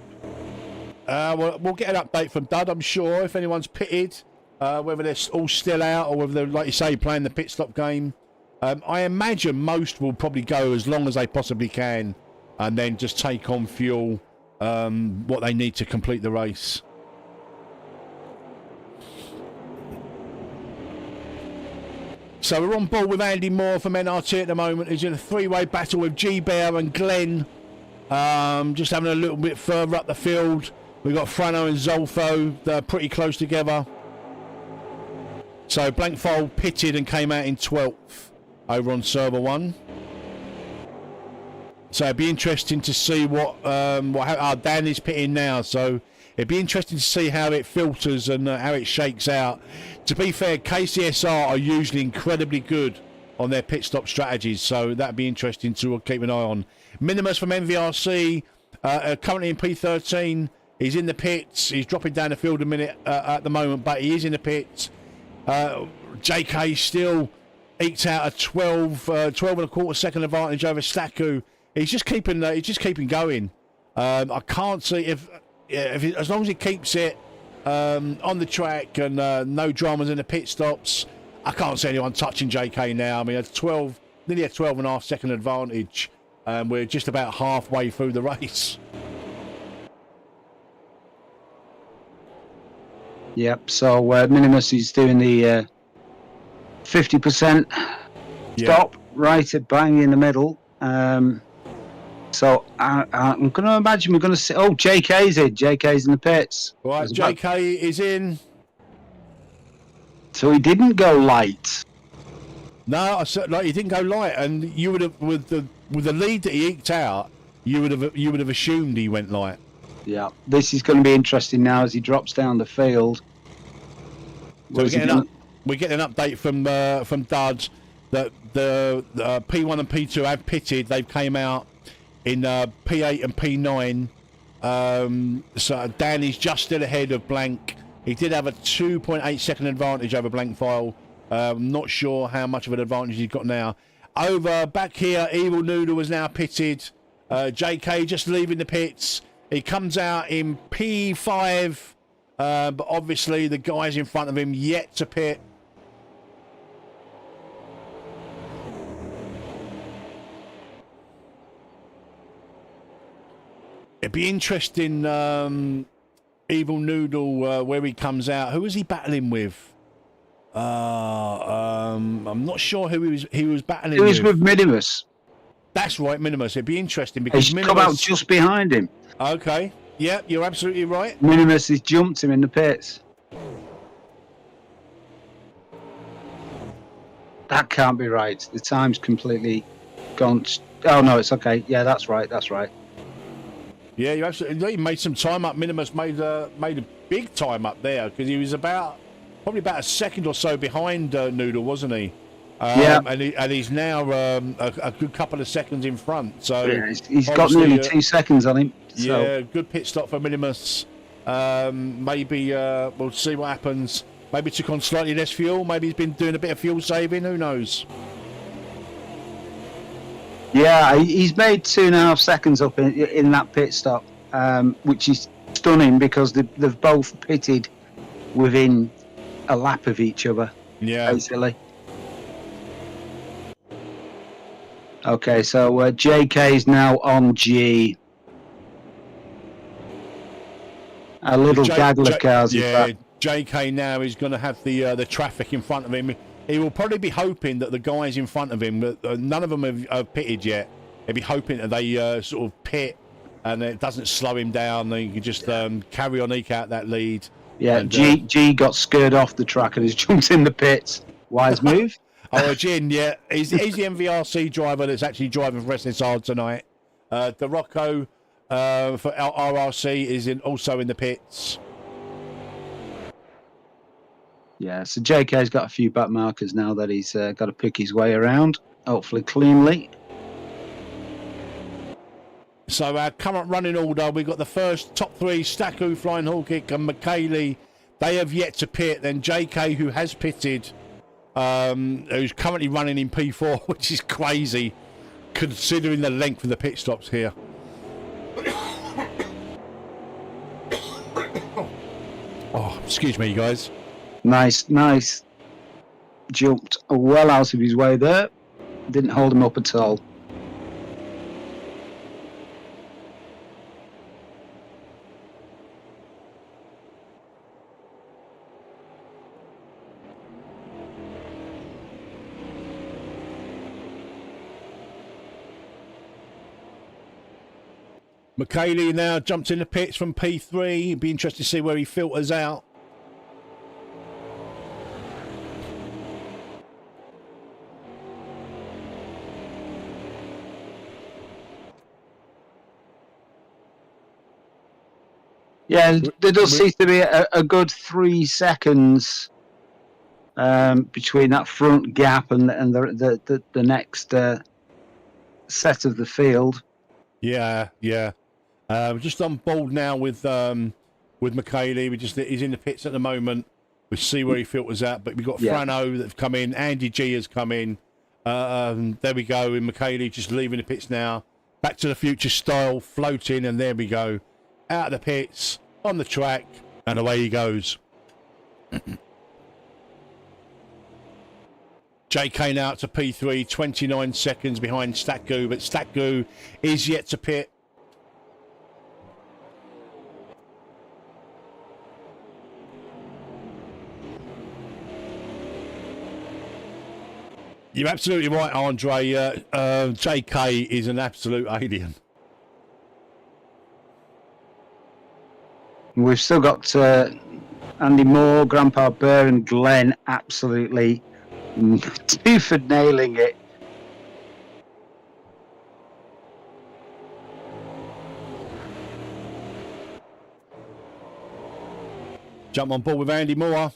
We'll get an update from Dud, I'm sure, if anyone's pitted, whether they're all still out or whether they're, like you say, playing the pit stop game. I imagine most will probably go as long as they possibly can and then just take on fuel, what they need to complete the race. So we're on board with Andy Moore from NRT at the moment. He's in a three-way battle with G-Bear and Glenn. Just having a little bit further up the field. We've got Frano and Zolfo. They're pretty close together. So Blankfold pitted and came out in 12th over on server 1. So it'd be interesting to see what Dan is pitting now. So it'd be interesting to see how it filters and how it shakes out. To be fair, KCSR are usually incredibly good on their pit stop strategies, so that'd be interesting to keep an eye on. Minimus from MVRC, currently in P13. He's in the pits. He's dropping down the field a minute at the moment, but he is in the pits. JK still eked out a 12 and a quarter second advantage over Staku. He's just keeping going. I can't see if as long as he keeps it on the track and no dramas in the pit stops, I can't see anyone touching JK now. I mean, it's nearly a 12 and a half second advantage. We're just about halfway through the race. Yep, so Minimus is doing the 50% stop, right at bang in the middle. So I'm going to imagine we're going to see... Oh, JK's in. JK's in the pits. Right, JK is in. So he didn't go light. No, I said like he didn't go light, and you would have with the lead that he eked out, you would have assumed he went light. Yeah, this is going to be interesting now as he drops down the field. So we're getting an update from Dud that the P1 and P2 have pitted. They've came out in P8 and P9. So Dan is just still ahead of Blank. He did have a 2.8 second advantage over Blank File. Not sure how much of an advantage he's got now. Over back here, Evil Noodle was now pitted. JK just leaving the pits. He comes out in P5, but obviously the guys in front of him yet to pit. It'd be interesting, Evil Noodle, where he comes out. Who was he battling with? I'm not sure who he was battling with. He was with Minimus. That's right, Minimus. It'd be interesting because He's Minimus... come out just behind him. Okay. Yeah, you're absolutely right. Minimus has jumped him in the pits. That can't be right. The time's completely gone. Oh, no, it's okay. Yeah, that's right. That's right. Yeah, you absolutely made some time up. Minimus made a big time up there because he was probably about a second or so behind Noodle, wasn't he? Yeah. And he's now a good couple of seconds in front. So yeah, he's got nearly 2 seconds on him. So. Yeah, good pit stop for Minimus. Maybe we'll see what happens. Maybe took on slightly less fuel. Maybe he's been doing a bit of fuel saving. Who knows? Yeah, he's made 2.5 seconds up in that pit stop, which is stunning because they've both pitted within a lap of each other. Yeah, basically. Okay, so JK is now on G. A little gaggle of cars. Yeah, JK now is going to have the traffic in front of him. He will probably be hoping that the guys in front of him, none of them have pitted yet. He'll be hoping that they sort of pit and it doesn't slow him down. They can just carry on, eke out that lead. Yeah, and, G got scared off the track and has jumped in the pits. Wise move. Oh, Gin, yeah. He's the MVRC driver that's actually driving for SSR tonight. The Rocco for RRC is also in the pits. Yeah, so JK's got a few back markers now that he's got to pick his way around, hopefully cleanly. So our current running order, we've got the first top three, Staku, Flying Hall Kick and McKaylee. They have yet to pit. Then JK, who has pitted, who's currently running in P4, which is crazy, considering the length of the pit stops here. Oh, excuse me, guys. Nice. Jumped well out of his way there. Didn't hold him up at all. McKaylee now jumped in the pits from P3. It'd be interesting to see where he filters out. Yeah, there does seem to be a good 3 seconds between that front gap and the next set of the field. Yeah. We're just on board now with McKaylee. He's in the pits at the moment. We'll see where he filters out. But we've got Frano that have come in. Andy G has come in. There we go. And McKaylee just leaving the pits now. Back to the Future style, floating, and there we go. Out of the pits, on the track, and away he goes. JK now up to P3, 29 seconds behind Statgoo, but Statgoo is yet to pit. You're absolutely right, Andre. JK is an absolute alien. We've still got Andy Moore, Grandpa Bear, and Glenn absolutely two for nailing it. Jump on board with Andy Moore,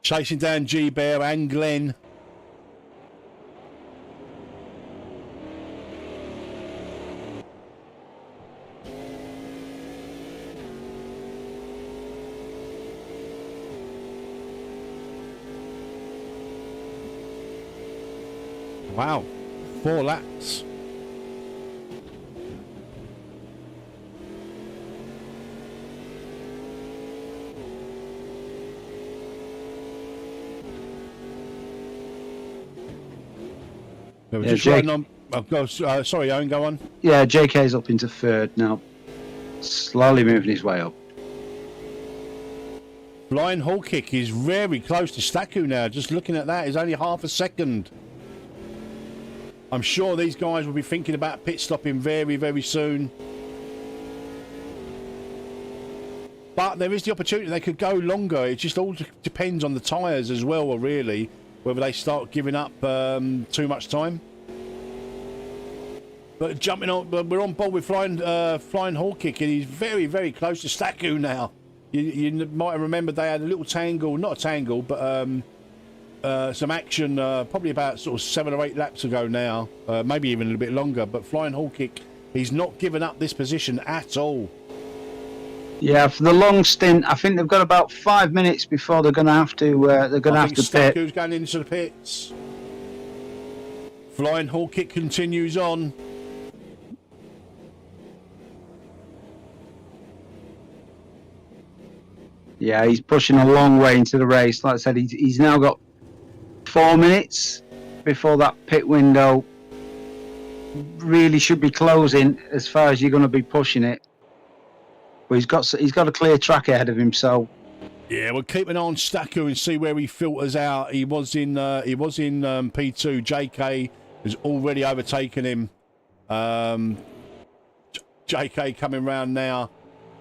chasing down G Bear and Glenn. Wow, 4 laps. We were just riding on. Sorry, Owen, go on. Yeah, JK's up into third now, slowly moving his way up. Flying Hall Kick is very close to Staku now. Just looking at that, is only half a second. I'm sure these guys will be thinking about pit stopping very, very soon. But there is the opportunity they could go longer. It just all depends on the tyres as well, really, whether they start giving up too much time. But jumping on, we're on board with Flying Hall Kick, and he's very, very close to Staku now. You might have remembered they had a little tangle, not a tangle, but some action probably about sort of 7 or 8 laps ago now, maybe even a little bit longer. But Flying Hall Kick, he's not given up this position at all. Yeah, for the long stint, I think they've got about 5 minutes before they're going to have to. They're going to have to pit. Staku's going into the pits. Flying Hall Kick continues on. Yeah, he's pushing a long way into the race. Like I said, he's now got 4 minutes before that pit window really should be closing as far as you're going to be pushing it. But he's got a clear track ahead of him, so yeah, we'll keep an eye on Staku and see where he filters out. He was in P2. JK has already overtaken him. JK coming round now,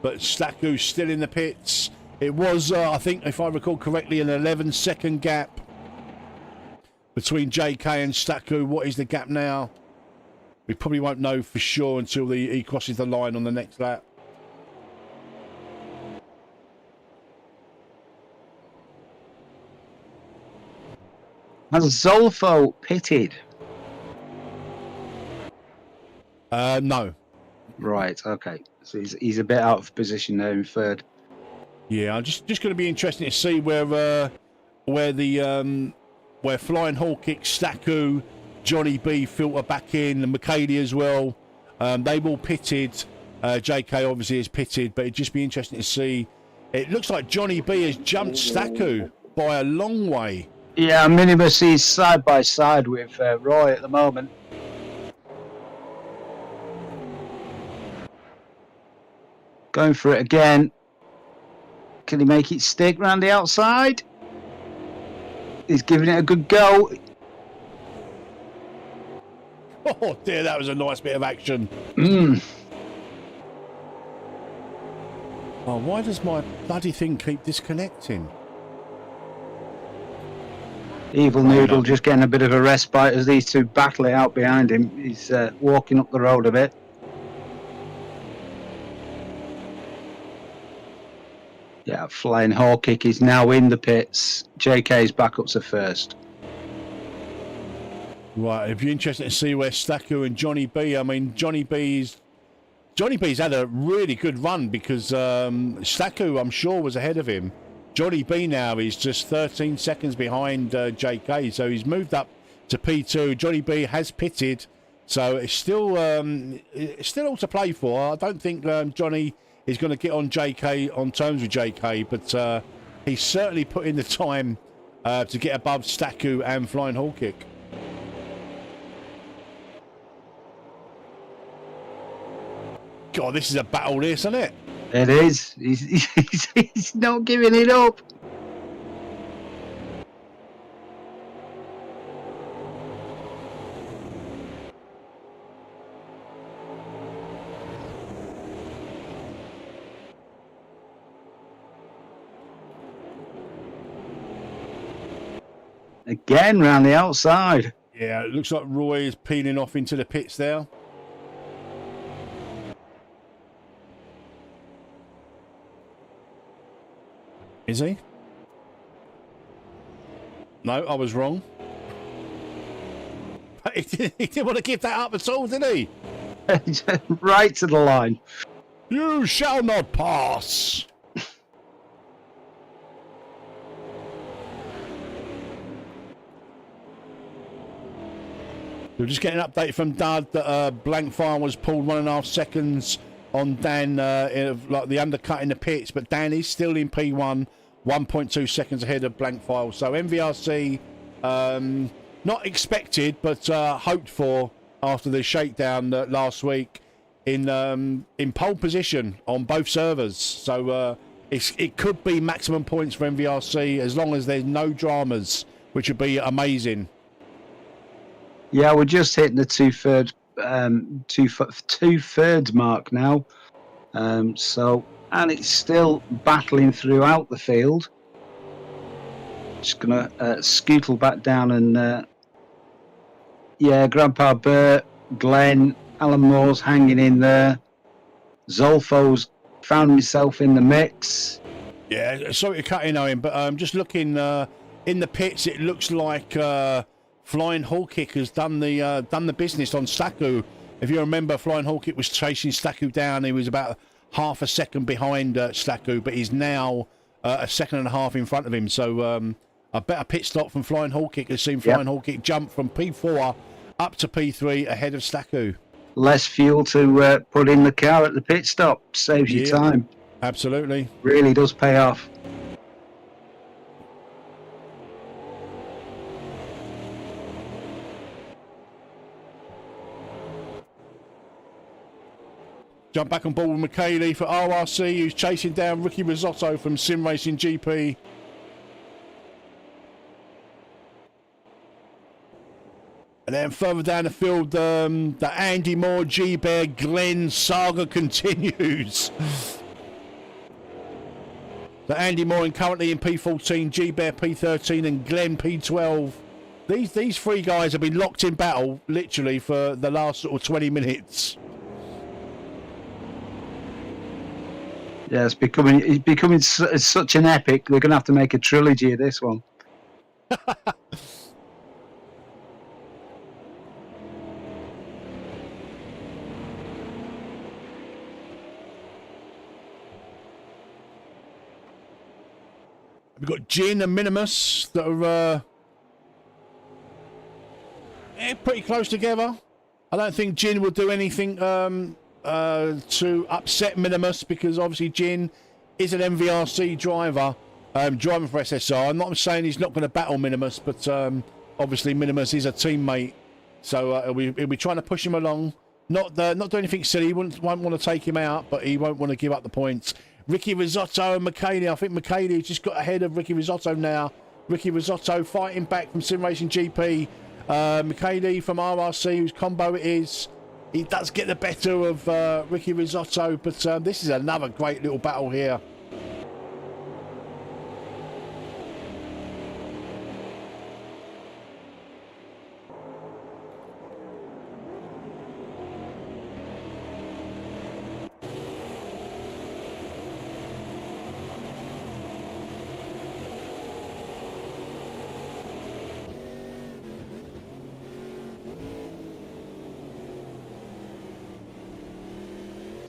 but Staku's still in the pits. It was, I think, if I recall correctly, an 11-second gap between JK and Staku. What is the gap now? we probably won't know for sure until he crosses the line on the next lap. Has Zolfo pitted? No. Right, okay. So he's a bit out of position there in third. Yeah, I'm just going to be interesting to see where Flying Hall Kick, Staku, Johnny B filter back in, and McKaylee as well. They've all pitted. JK obviously is pitted, but it'd just be interesting to see. It looks like Johnny B has jumped Staku by a long way. Yeah, Minimus is side by side with Roy at the moment. Going for it again. Can he make it stick round the outside? He's giving it a good go. Oh dear, that was a nice bit of action. Oh, why does my bloody thing keep disconnecting? Evil Noodle just getting a bit of a respite as these two battle it out behind him. He's walking up the road a bit. Yeah, Flying Hall Kick is now in the pits. JK's back up to first. Right, if you're interested to see where Staku and Johnny B, I mean, Johnny B's had a really good run because Staku, I'm sure, was ahead of him. Johnny B now is just 13 seconds behind JK, so he's moved up to P2. Johnny B has pitted, so it's still all to play for. I don't think Johnny is going to get on terms with JK, but he's certainly put in the time to get above Staku and Flying Hall Kick. God, this is a battle, this, isn't it? It is. He's not giving it up. Again, round the outside. Yeah, it looks like Roy is peeling off into the pits there. Is he? No, I was wrong. He didn't want to give that up at all, did he? Right to the line. You shall not pass. We're just getting an update from Dad that blank fire was pulled 1.5 seconds on Dan, like the undercut in the pits, but Dan is still in P1, 1.2 seconds ahead of blank file. So MVRC, not expected, but hoped for after the shakedown last week in pole position on both servers. So it could be maximum points for MVRC as long as there's no dramas, which would be amazing. Yeah, we're just hitting the two-thirds mark now. And it's still battling throughout the field. Just gonna scootle back down and Grandpa Bert, Glenn, Alan Moore's hanging in there. Zolfo's found himself in the mix. Yeah, sorry to cut in, Owen, but just looking in the pits, it looks like Flying Hall Kick has done the business on Staku. If you remember, Flying Hall Kick was chasing Staku down. He was about half a second behind Staku, but he's now a second and a half in front of him. So a better pit stop from Flying Hall Kick has seen Flying Hall Kick jump from P4 up to P3 ahead of Staku. Less fuel to put in the car at the pit stop. Saves you time. Absolutely. Really does pay off. Jump back on board with McKaylee for RRC, who's chasing down Ricky Risotto from SimRacing GP. And then further down the field, the Andy Moore, G-Bear, Glenn saga continues. The Andy Moore currently in P14, G-Bear P13 and Glenn P12. These three guys have been locked in battle literally for the last sort of 20 minutes. Yeah, it's becoming such an epic. They're going to have to make a trilogy of this one. We've got Jin and Minimus that are pretty close together. I don't think Jin will do anything to upset Minimus, because obviously Jin is an MVRC driver, driving for SSR. I'm not saying he's not going to battle Minimus, but obviously Minimus is a teammate, so he'll be trying to push him along. Not do anything silly. He won't want to take him out, but he won't want to give up the points. Ricky Risotto and McKaylee. I think McKaylee just got ahead of Ricky Risotto now. Ricky Risotto fighting back from Simracing GP. McKaylee from RRC, whose combo it is. He does get the better of Ricky Risotto, but this is another great little battle here.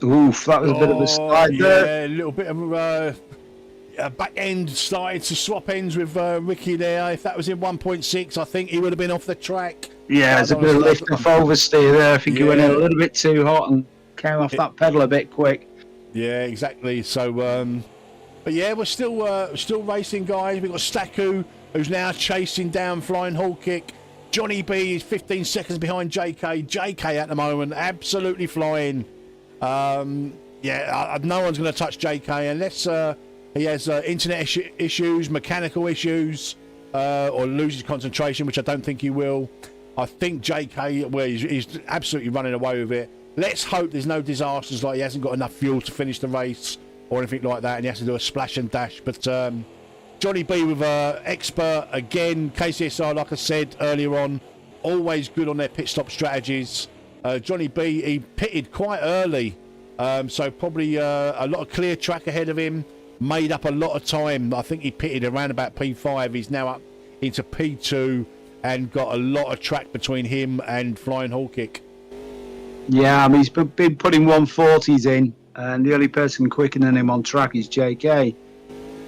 Oof, that was a bit of a slide there. Yeah, a little bit of back end started to swap ends with Ricky there. If that was in 1.6, I think he would have been off the track. Yeah, there's a bit of lift off oversteer there. I think he went in a little bit too hot and came off that pedal a bit quick. Yeah, exactly. So, but yeah, we're still racing, guys. We've got Staku, who's now chasing down Flying Hall Kick. Johnny B is 15 seconds behind JK. JK at the moment, absolutely flying. Yeah, no one's going to touch JK unless he has internet issues, mechanical issues, or loses concentration, which I don't think he will. I think JK, well, he's absolutely running away with it. Let's hope there's no disasters, like he hasn't got enough fuel to finish the race or anything like that, and he has to do a splash and dash. But Johnny B with expert again. KCSR, like I said earlier on, always good on their pit stop strategies. Johnny B, he pitted quite early, so probably a lot of clear track ahead of him, made up a lot of time. I think he pitted around about P5. He's now up into P2 and got a lot of track between him and Flying Hall Kick. Yeah, I mean, he's been putting 140s in, and the only person quicker than him on track is JK.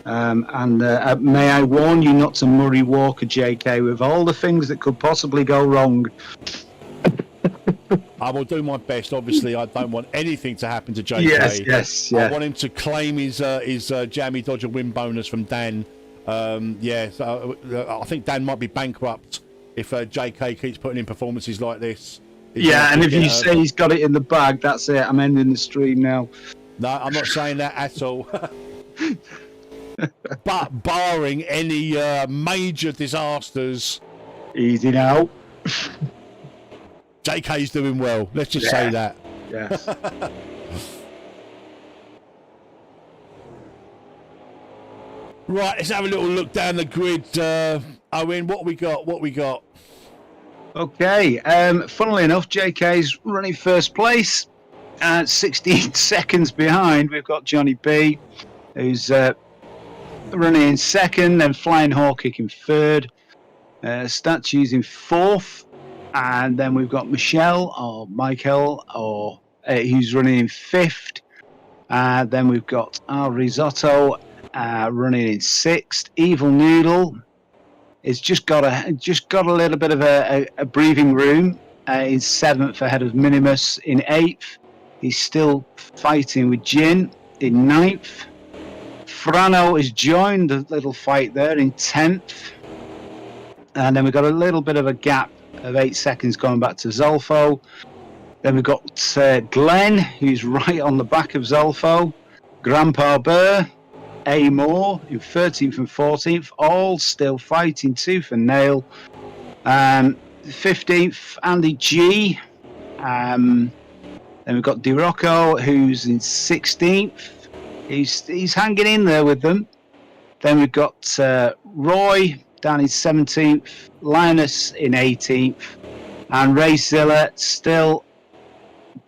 May I warn you not to Murray Walker JK with all the things that could possibly go wrong. I will do my best. Obviously, I don't want anything to happen to JK. Yes. I want him to claim his Jammy Dodger win bonus from Dan. So I think Dan might be bankrupt if JK keeps putting in performances like this. And if you say he's got it in the bag, that's it. I'm ending the stream now. No, I'm not saying that at all. But barring any major disasters, easy now. JK's doing well. Let's just say that. Yes. Right, let's have a little look down the grid. Owen, what we got? Okay. Funnily enough, JK's running first place. 16 seconds behind, we've got Johnny B, who's running in second, then Flying Hall Kick in third, Statues in fourth, and then we've got Michael, who's running in fifth. Then we've got our Risotto running in sixth. Evil Noodle has just got a little bit of a breathing room. In seventh ahead of Minimus. In eighth, he's still fighting with Jin. In ninth, Frano has joined the little fight there in 10th. And then we've got a little bit of a gap of 8 seconds going back to Zolfo. Then we've got Glenn, who's right on the back of Zolfo. Grandpa Burr, A. Moore in 13th and 14th, all still fighting tooth and nail. 15th, Andy G. Then we've got DiRocco, who's in 16th. He's hanging in there with them. Then we've got Roy down in 17th, Linus in 18th, and Brasilia still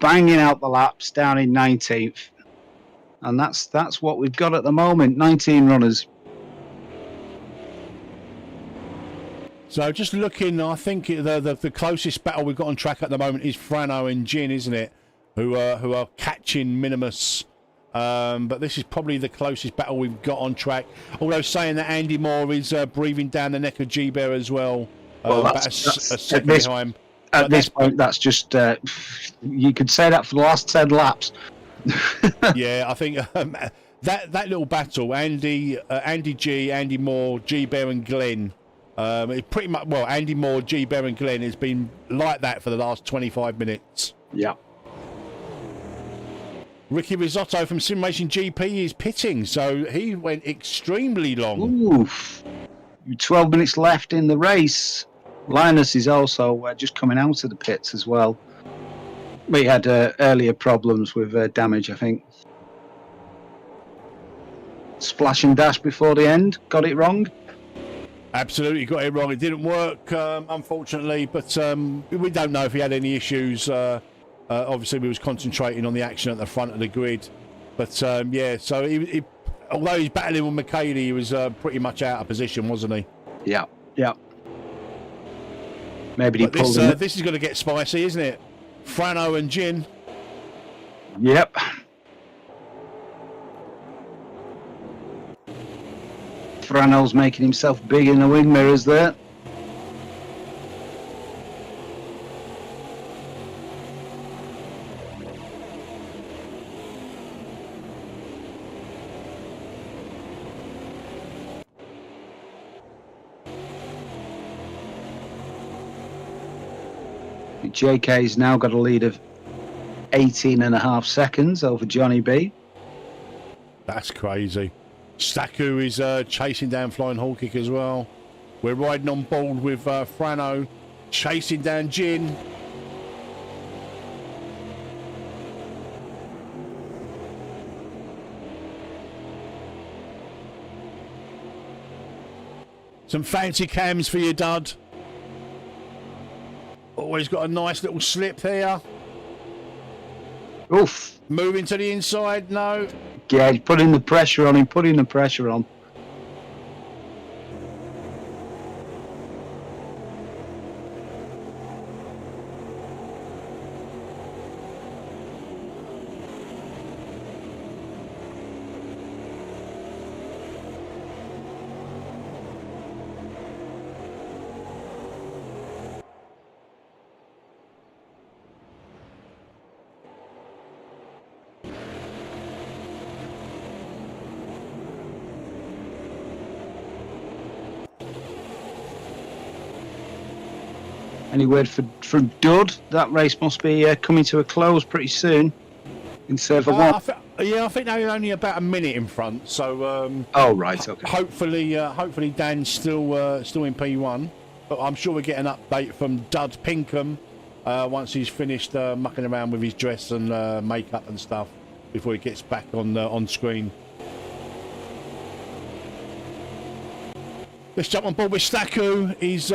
banging out the laps down in 19th. And that's what we've got at the moment, 19 runners. So just looking, I think the closest battle we've got on track at the moment is Frano and Gin, isn't it? Who are catching Minimus. But this is probably the closest battle we've got on track. Although saying that Andy Moore is breathing down the neck of G-Bear as well. Well, about a second behind. At this point, that's just... you could say that for the last 10 laps. Yeah, I think that little battle, Andy G, Andy Moore, G-Bear and Glenn... it pretty much, well, Andy Moore, G-Bear and Glenn has been like that for the last 25 minutes. Yeah. Ricky Risotto from Simracing GP is pitting, so he went extremely long. Oof. 12 minutes left in the race. Linus is also just coming out of the pits as well. We had earlier problems with damage, I think. Splash and dash before the end, got it wrong. Absolutely got it wrong. It didn't work, unfortunately, but we don't know if he had any issues. Obviously, we was concentrating on the action at the front of the grid. But, yeah, so he, although he's battling with McKaylee, he was pretty much out of position, wasn't he? Yeah, yeah. Maybe he pulled this is going to get spicy, isn't it? Frano and Gin. Yep. Frano's making himself big in the wing mirrors there. JK's now got a lead of 18.5 seconds over Johnny B. That's crazy. Staku is chasing down Flying Hall Kick as well. We're riding on board with Frano, chasing down Gin. Some fancy cams for you, Dud. Always got a nice little slip here. Oof. Moving to the inside, no. Yeah, he's putting the pressure on him, putting the pressure on. Any word from Dud? That race must be coming to a close pretty soon in server one. I think they're only about a minute in front. So. Oh right, okay. Hopefully Dan's still in P1, but I'm sure we'll get an update from Dud Pinkham once he's finished mucking around with his dress and makeup and stuff before he gets back on screen. Let's jump on board with Staku. He's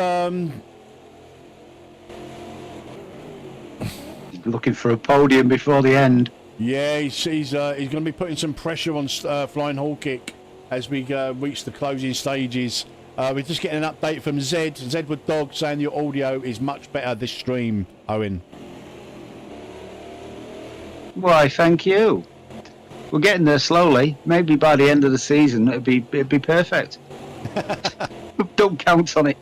looking for a podium before the end. Yeah, he's going to be putting some pressure on Flying Hall Kick as we reach the closing stages. We're just getting an update from Zedward Dog, saying your audio is much better this stream, Owen. Why, thank you. We're getting there slowly. Maybe by the end of the season it'd be perfect. Don't count on it.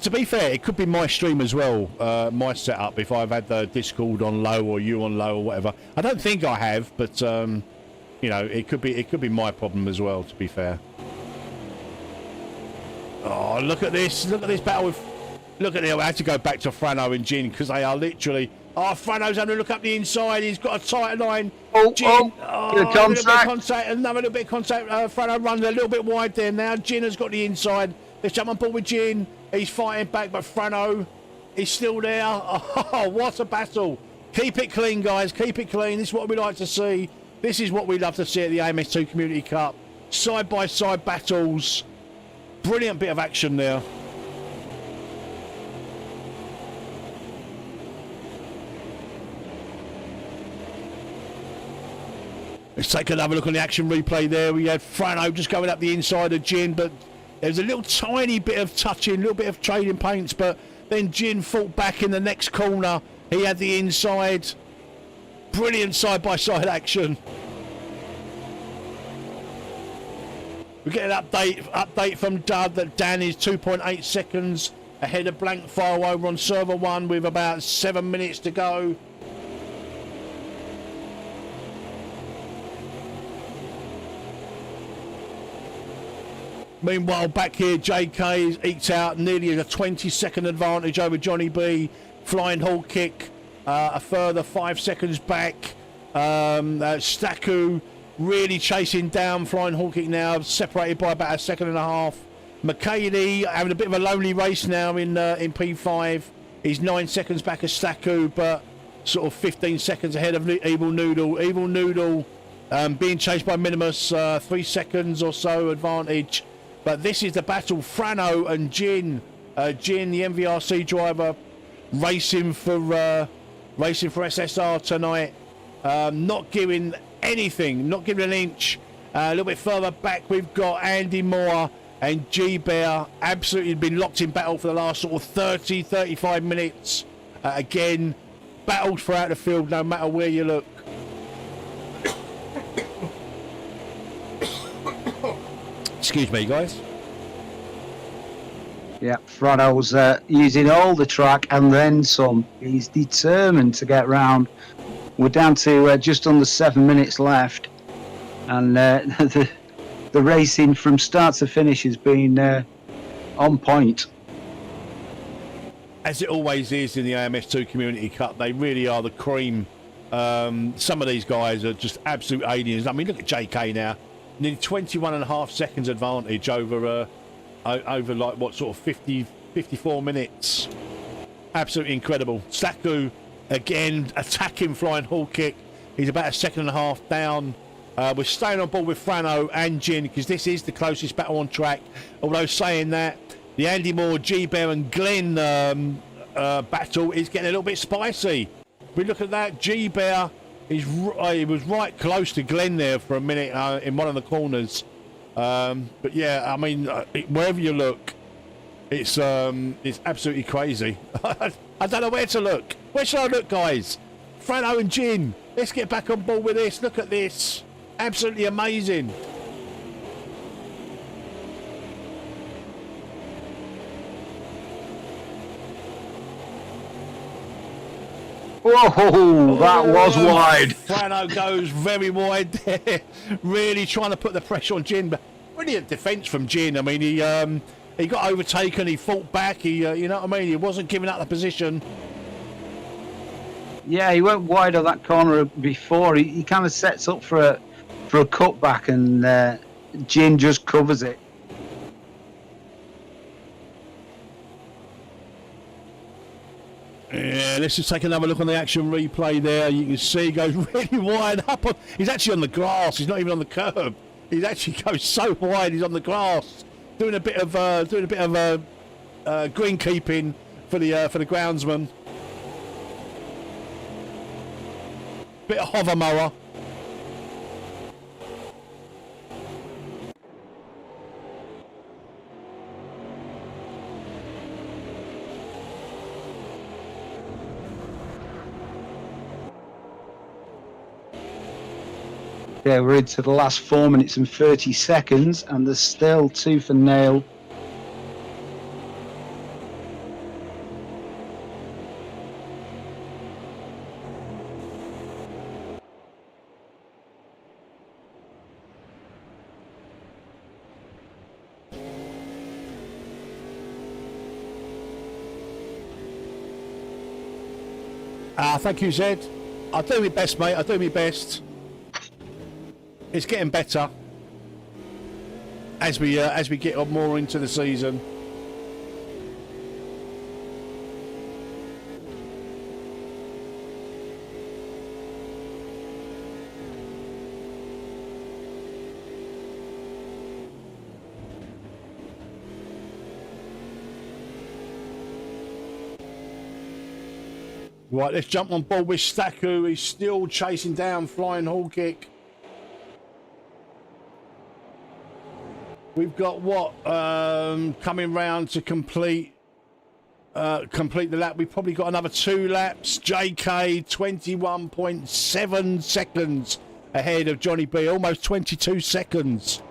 To be fair, it could be my stream as well, my setup, if I've had the Discord on low or you on low or whatever. I don't think I have, but you know, it could be my problem as well, to be fair. Oh, look at this battle with, look at it. I had to go back to Frano and Gin because they are literally, Frano's having to look up the inside, he's got a tight line. Gin, another little bit of contact, Frano runs a little bit wide there now, Gin has got the inside. Let's jump on board with Gin. He's fighting back, but Frano is still there. Oh, what a battle. Keep it clean, guys. Keep it clean. This is what we like to see. This is what we love to see at the AMS2 Community Cup. Side-by-side battles. Brilliant bit of action there. Let's take another look on the action replay there. We had Frano just going up the inside of Gin, but there's a little tiny bit of touching, a little bit of trading paints, but then Gin fought back in the next corner. He had the inside. Brilliant side-by-side action. We get an update from Dud that Dan is 2.8 seconds ahead of blank file over on server 1 with about 7 minutes to go. Meanwhile, back here, JK eked out nearly a 20-second advantage over Johnny B. Flying Hall kick, a further 5 seconds back. Staku really chasing down Flying Hall kick now, separated by about a second and a half. McKaylee having a bit of a lonely race now in P5. He's 9 seconds back of Staku, but sort of 15 seconds ahead of Evil Noodle. Evil Noodle being chased by Minimus, 3 seconds or so advantage. But this is the battle. Frano and Gin. Gin, the MVRC driver, racing for SSR tonight. Not giving anything, not giving an inch. A little bit further back, we've got Andy Moore and G-Bear. Absolutely been locked in battle for the last sort of 30, 35 minutes. Again, battled throughout the field, no matter where you look. Excuse me, guys. Yeah, Frano's using all the track and then some. He's determined to get round. We're down to just under 7 minutes left, and the racing from start to finish has been on point. As it always is in the AMS2 Community Cup, they really are the cream. Some of these guys are just absolute aliens. I mean, look at JK now. Nearly 21.5 seconds advantage over like what sort of 54 minutes. Absolutely incredible. Staku again attacking Flying Hall kick. He's about a second and a half down. We're staying on board with Frano and Gin because this is the closest battle on track. Although saying that, the Andy Moore, G-Bear and Glenn battle is getting a little bit spicy. If we look at that, G-Bear he was right close to Glenn there for a minute in one of the corners. But yeah, I mean, wherever you look, it's absolutely crazy. I don't know where to look. Where should I look, guys? Frano and Gin, let's get back on board with this. Look at this. Absolutely amazing. Whoa, that was wide. Frano goes very wide there, really trying to put the pressure on Gin. But brilliant defence from Gin. I mean, he got overtaken, he fought back. He, you know what I mean? He wasn't giving up the position. Yeah, he went wide of that corner before. He kind of sets up for a cutback, and Gin just covers it. Yeah, let's just take another look on the action replay there. You can see he goes really wide up. He's actually on the grass. He's not even on the curb. He actually goes so wide. He's on the grass, doing a bit of greenkeeping for the groundsman. Bit of hover mower. Yeah, we're into the last 4 minutes and 30 seconds, and there's still tooth and nail. Thank you, Zed. I'll do my best, mate. I'll do my best. It's getting better as we get on more into the season. Right, let's jump on board with Staku. He's still chasing down Flying Hall Kick. We've got what coming round to complete the lap. We've probably got another 2 laps. JK 21.7 seconds ahead of Johnny B, almost 22 seconds.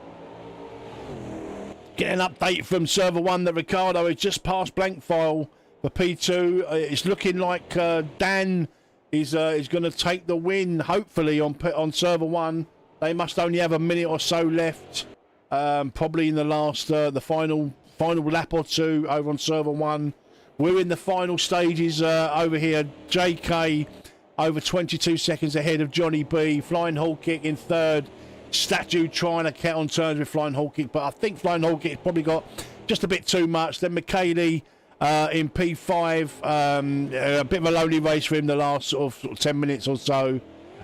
Get an update from server 1 that Ricardo is just past blank file for P2. It's looking like Dan is going to take the win, hopefully, on server 1. They must only have a minute or so left, probably in the last, the final lap or 2 over on server 1. We're in the final stages over here. JK over 22 seconds ahead of Johnny B. Flying Hall Kick in 3rd. Statue trying to get on terms with Flying Hall Kick, but I think Flying Hall Kick has probably got just a bit too much. Then McKaylee in P5, a bit of a lonely race for him the last sort of 10 minutes or so.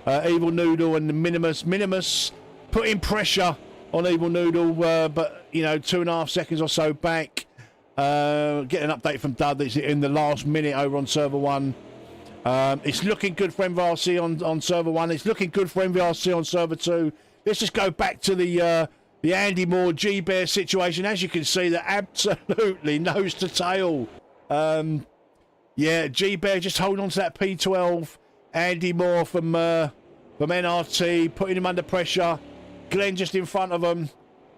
Evil Noodle and Minimus putting pressure on Evil Noodle, but you know, 2.5 seconds or so back. Get an update from Dud that's in the last minute over on server 1. It's looking good for MVRC on server 1. It's looking good for MVRC on server 2. Let's just go back to the Andy Moore G-Bear situation. As you can see, they're absolutely nose to tail. Yeah, G-Bear just holding on to that P12. Andy Moore from NRT, putting him under pressure. Glenn just in front of him.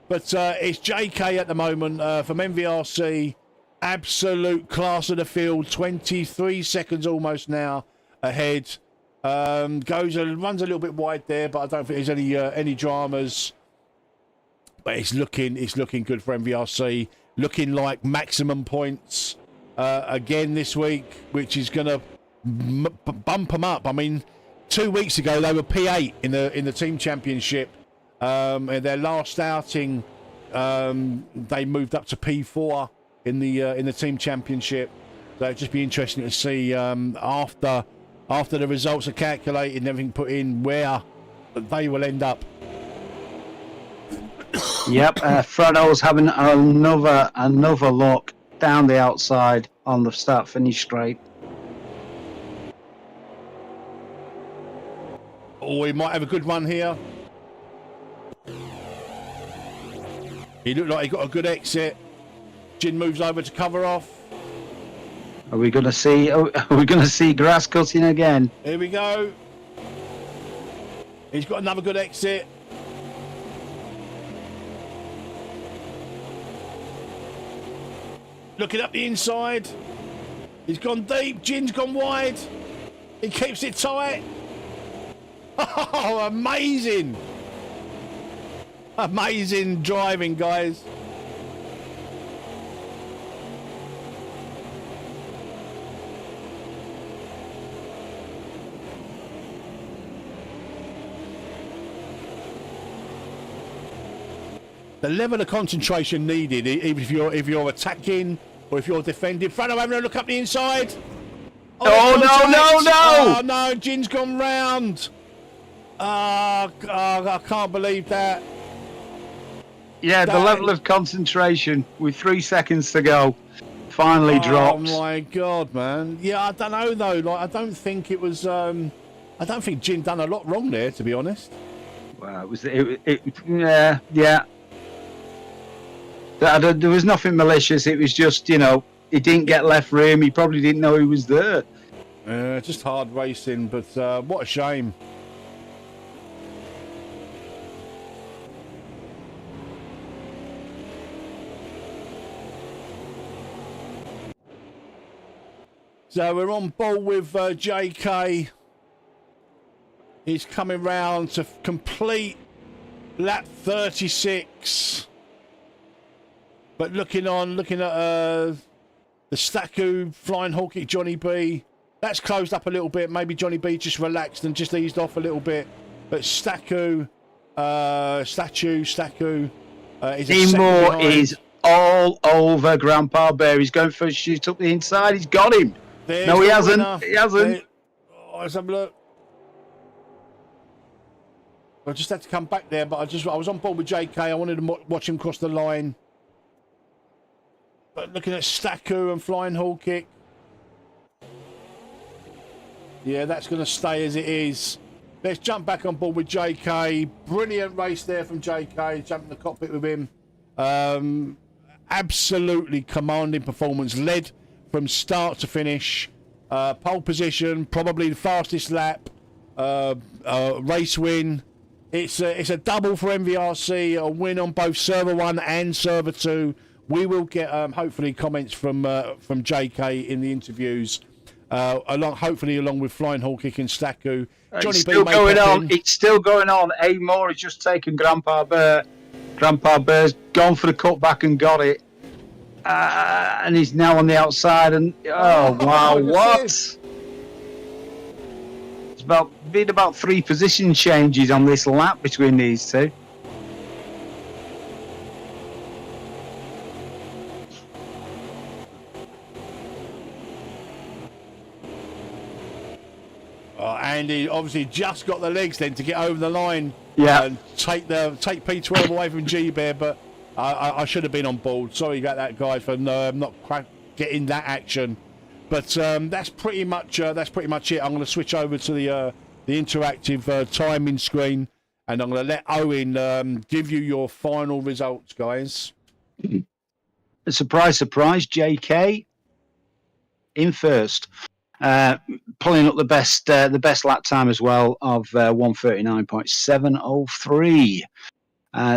But it's JK at the moment from MVRC. Absolute class of the field. 23 seconds almost now ahead. Runs a little bit wide there, but I don't think there's any dramas. But it's looking good for MVRC. Looking like maximum points again this week, which is going to bump them up. I mean, 2 weeks ago they were P8 in the team championship. In their last outing, they moved up to P4 in the team championship. So it'd just be interesting to see after the results are calculated and everything put in, where they will end up. Yep, Fredo's having another look down the outside on the start-finish straight. Oh, he might have a good run here. He looked like he got a good exit. Jin moves over to cover off. Are we going to see grass cutting again? Here we go. He's got another good exit. Looking up the inside. He's gone deep. Jin's gone wide. He keeps it tight. Oh, amazing. Amazing driving, guys. The level of concentration needed, even if you're attacking or if you're defending. Frano having a look up the inside. Oh, no! Oh no, Jin's gone round. I can't believe that. Yeah, the level of concentration with 3 seconds to go finally dropped. Oh my god, man. Yeah, I don't know though. Like, I don't think it was. I don't think Jin done a lot wrong there, to be honest. Well, yeah. There was nothing malicious. It was just, you know, he didn't get left room. He probably didn't know he was there. Just hard racing, but what a shame. So we're on board with JK. He's coming round to complete lap 36. But looking at the Staku Flying Hall Kick Johnny B, that's closed up a little bit. Maybe Johnny B just relaxed and just eased off a little bit. But Staku is Seymour is all over Grandpa Bear. He's going for a shoot up the inside. He's got him. There's no, he hasn't. Winner. He hasn't. Let's have a look. I just had to come back there, but I was on board with JK. I wanted to watch him cross the line. But looking at Staku and Flying Hall Kick. Yeah, that's going to stay as it is. Let's jump back on board with JK. Brilliant race there from JK. Jump in the cockpit with him. Absolutely commanding performance. Led from start to finish. Pole position, probably the fastest lap. Race win. It's a double for MVRC. A win on both server 1 and server 2. We will get hopefully comments from JK in the interviews. Hopefully along with Flying Hall Kick and Staku. It's still going on. It's still going on. A Moore has just taken Grandpa Bear. Grandpa Bear's gone for the cutback and got it. And he's now on the outside. And oh wow, what? It's been about 3 position changes on this lap between these two. Andy obviously just got the legs then to get over the line. Yeah. And take P12 away from G Bear, but I should have been on board. Sorry about that, guys, for not getting that action. But that's pretty much it. I'm going to switch over to the interactive timing screen, and I'm going to let Owen give you your final results, guys. Surprise, surprise, JK in first. Pulling up the best lap time as well of 1:39.703.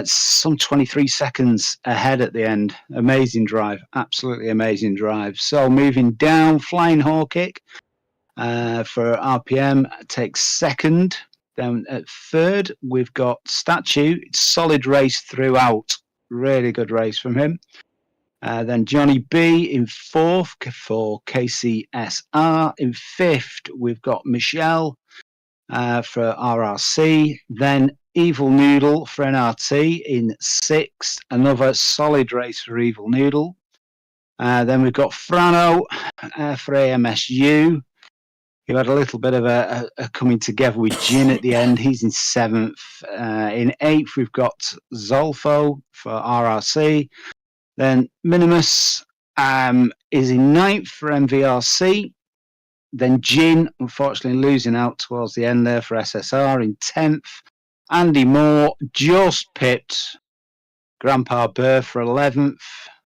Some 23 seconds ahead at the end. Amazing drive, absolutely amazing drive. So moving down, Flying Hall Kick for RPM takes second. Down at third, we've got Statue. It's solid race throughout. Really good race from him. Then Johnny B in fourth for KCSR. In fifth, we've got Michelle for RRC. Then Evil Noodle for NRT in sixth. Another solid race for Evil Noodle. Then we've got Frano for AMSU. He had a little bit of a coming together with Gin at the end. He's in seventh. In eighth, we've got Zolfo for RRC. Then Minimus is in ninth for MVRC. Then Gin, unfortunately losing out towards the end there for SSR in 10th. Andy Moore just pipped Grandpa Burr for 11th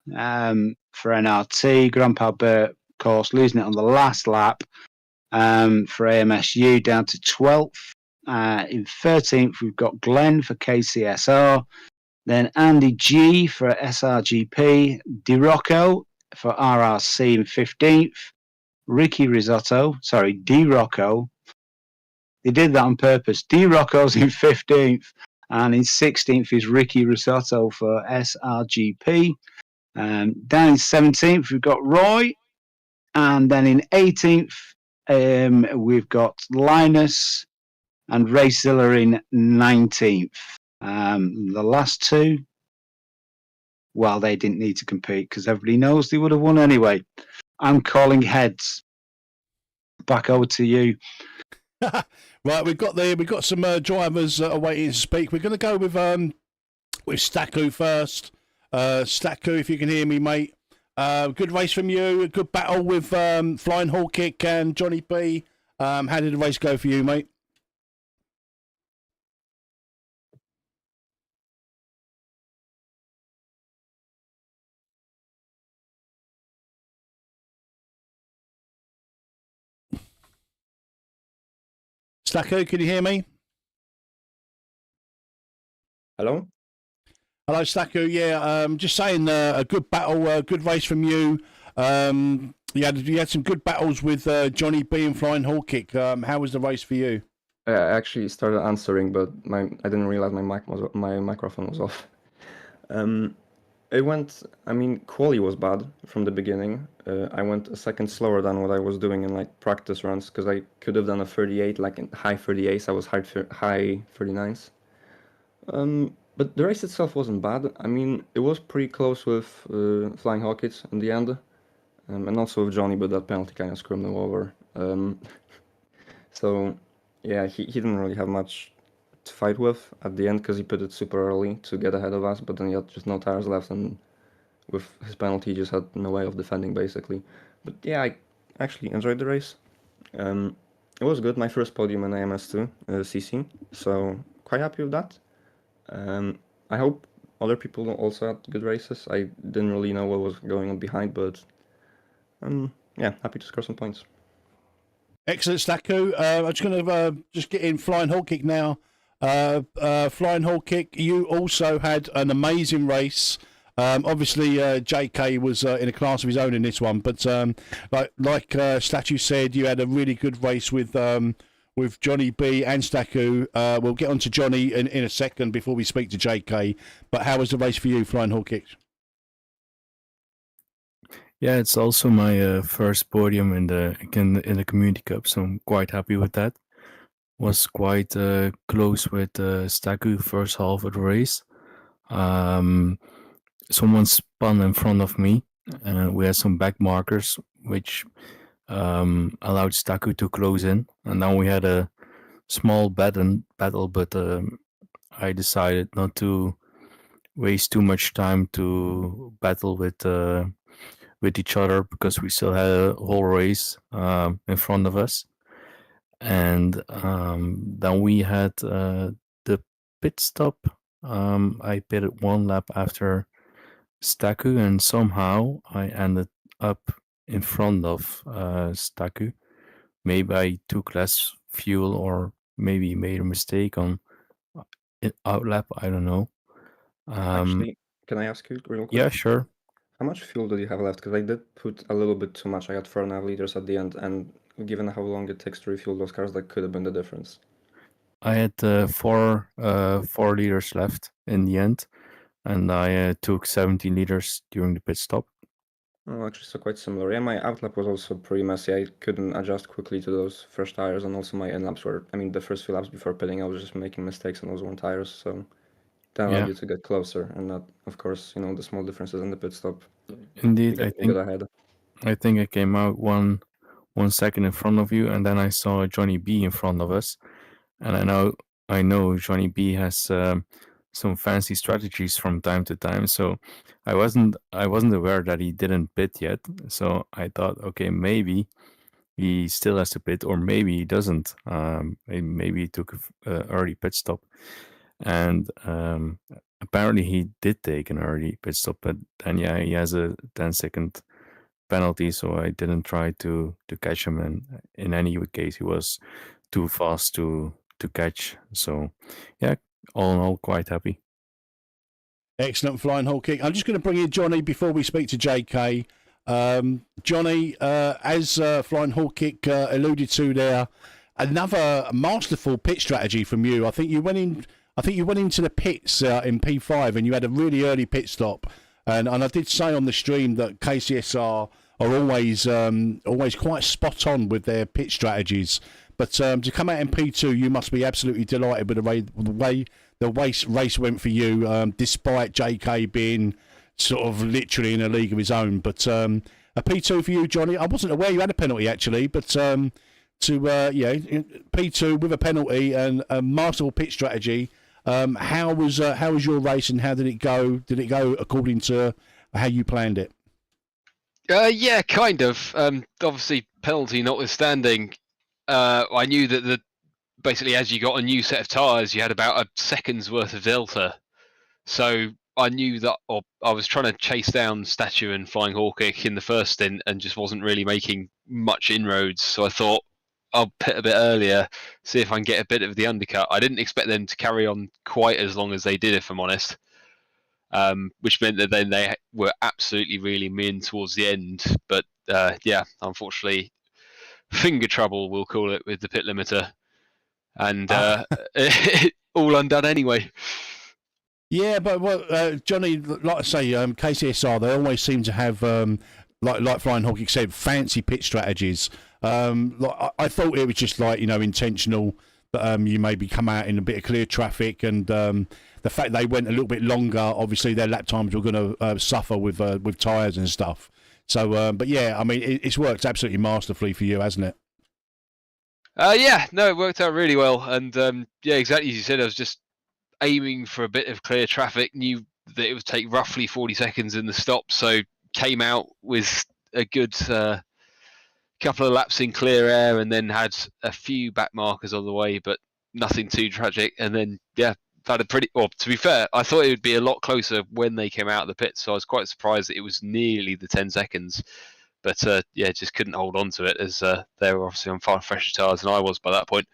for NRT. Grandpa Burr, of course, losing it on the last lap for AMSU down to 12th. In 13th, we've got Glenn for KCSR. Then Andy G for SRGP, DiRocco for RRC in 15th, D Rocco. They did that on purpose. D Rocco's in 15th, and in 16th is Ricky Risotto for SRGP. Down in 17th, we've got Roy, and then in 18th, we've got Linus and Racezilla in 19th. The last two, well, they didn't need to compete because everybody knows they would have won anyway. I'm calling heads. Back over to you. Right, we've got some drivers waiting to speak. We're going to go with Staku first. Staku, if you can hear me, mate. Good race from you. A good battle with Flying Hall Kick and Johnny B. How did the race go for you, mate? Staku, can you hear me? Hello? Hello, Staku. Yeah, just saying a good battle, a good race from you. You had some good battles with Johnny B and Flying Hall Kick. How was the race for you? I actually started answering, but I didn't realize my microphone was off. Quali was bad from the beginning. I went a second slower than what I was doing in like practice runs because I could have done a 38, like in high 38s. I was high 39s. But the race itself wasn't bad. I mean, it was pretty close with Flying Hawkins in the end, and also with Johnny, but that penalty kind of screwed him over. So yeah, he didn't really have much to fight with at the end because he put it super early to get ahead of us, but then he had just no tires left, and with his penalty he just had no way of defending basically. But yeah, I actually enjoyed the race. It was good. My first podium in AMS2 CC, so quite happy with that. I hope other people also had good races. I didn't really know what was going on behind, but yeah, happy to score some points. Excellent, Staku. I'm just going to just get in Flying Hawk Kick now. Flying Hawk Kick, you also had an amazing race. Obviously, JK was in a class of his own in this one, but like Statue said, you had a really good race with Johnny B and Staku. We'll get on to Johnny in a second before we speak to JK. But how was the race for you, Flying Hawk Kick? Yeah, it's also my first podium in the Community Cup, so I'm quite happy with that. Was quite close with Staku first half of the race. Someone spun in front of me, and we had some back markers, which allowed Staku to close in. And then we had a small battle, but I decided not to waste too much time to battle with each other because we still had a whole race in front of us. And then we had the pit stop. I pitted one lap after Staku, and somehow I ended up in front of Staku. Maybe I took less fuel, or maybe made a mistake on outlap. I don't know. Actually, can I ask you real quick? Yeah, sure. How much fuel did you have left? Because I did put a little bit too much. I had 4.5 liters at the end, and given how long it takes to refuel those cars, that could have been the difference. I had 4 liters left in the end, and I took 17 liters during the pit stop. Oh, actually, so quite similar. Yeah, my outlap was also pretty messy. I couldn't adjust quickly to those fresh tires, and also my in laps were, I mean, the first few laps before pitting, I was just making mistakes on those one tires, so that allowed you to get closer, and not, of course, the small differences in the pit stop. Indeed, I think I came out one second in front of you, and then I saw Johnny B in front of us, and I know Johnny B has some fancy strategies from time to time, so I wasn't aware that he didn't pit yet. So I thought, okay, maybe he still has to pit, or maybe he doesn't. Maybe he took an early pit stop, and apparently he did take an early pit stop, but then he has a 10-second penalty, so I didn't try to catch him, and in any case he was too fast to catch. So yeah, all in all, quite happy. Excellent, Flying Hawk Kick. I'm just going to bring in Johnny before we speak to JK. Johnny, as Flying Hawk Kick alluded to there, another masterful pit strategy from you. I think you went into the pits in P5 and you had a really early pit stop. And I did say on the stream that KCSR are always quite spot on with their pit strategies. But to come out in P2, you must be absolutely delighted with the way the race went for you, despite JK being sort of literally in a league of his own. But a P2 for you, Johnny. I wasn't aware you had a penalty actually, but P2 with a penalty and a masterful pit strategy. How was your race and how did it go? Did it go according to how you planned it? Yeah, kind of. Obviously, penalty notwithstanding, I knew that basically as you got a new set of tyres, you had about a second's worth of delta. So I knew that, or I was trying to chase down Statue and Flying Hawkick in the first stint and just wasn't really making much inroads. So I thought I'll pit a bit earlier, see if I can get a bit of the undercut. I didn't expect them to carry on quite as long as they did, if I'm honest. Which meant that then they were absolutely reeling me in towards the end. But yeah, unfortunately, finger trouble, we'll call it, with the pit limiter. And all undone anyway. Yeah, but Johnny, like I say, KCSR, they always seem to have, like Flying Hawk said, fancy pit strategies. I thought it was just intentional that you maybe come out in a bit of clear traffic, and the fact they went a little bit longer, obviously their lap times were going to suffer with tyres and stuff. So, but yeah, I mean, it's worked absolutely masterfully for you, hasn't it? Yeah, no, it worked out really well, and yeah, exactly as you said, I was just aiming for a bit of clear traffic, knew that it would take roughly 40 seconds in the stop, so came out with a good couple of laps in clear air, and then had a few back markers on the way, but nothing too tragic. And then had a pretty. Well, to be fair, I thought it would be a lot closer when they came out of the pits, so I was quite surprised that it was nearly the 10 seconds. But just couldn't hold on to it as they were obviously on far fresher tyres than I was by that point.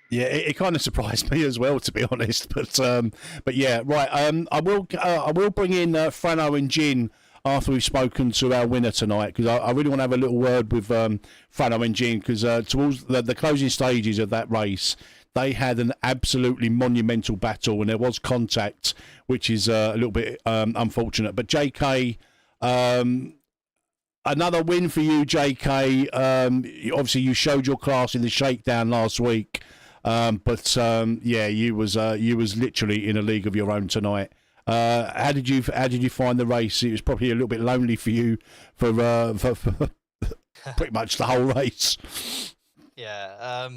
Yeah, it kind of surprised me as well, to be honest. But yeah, right. I will bring in Frano and Gin after we've spoken to our winner tonight, because I really want to have a little word with Frano and Gin, because towards the closing stages of that race, they had an absolutely monumental battle, and there was contact, which is a little bit unfortunate. But JK, another win for you, JK. Obviously, you showed your class in the shakedown last week, but you was literally in a league of your own tonight. How did you find the race? It was probably a little bit lonely for you for pretty much the whole race. Yeah.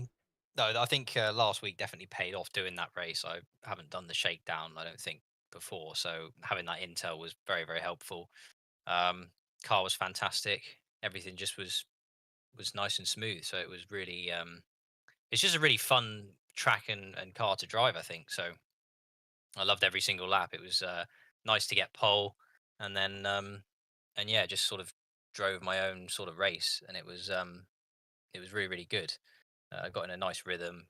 No, I think last week definitely paid off doing that race. I haven't done the shakedown, I don't think, before, so having that intel was very, very helpful. Car was fantastic. Everything just was nice and smooth. So it was really, it's just a really fun track and car to drive, I think. So I loved every single lap. It was nice to get pole, and then just sort of drove my own sort of race, and it was really, really good. I got in a nice rhythm.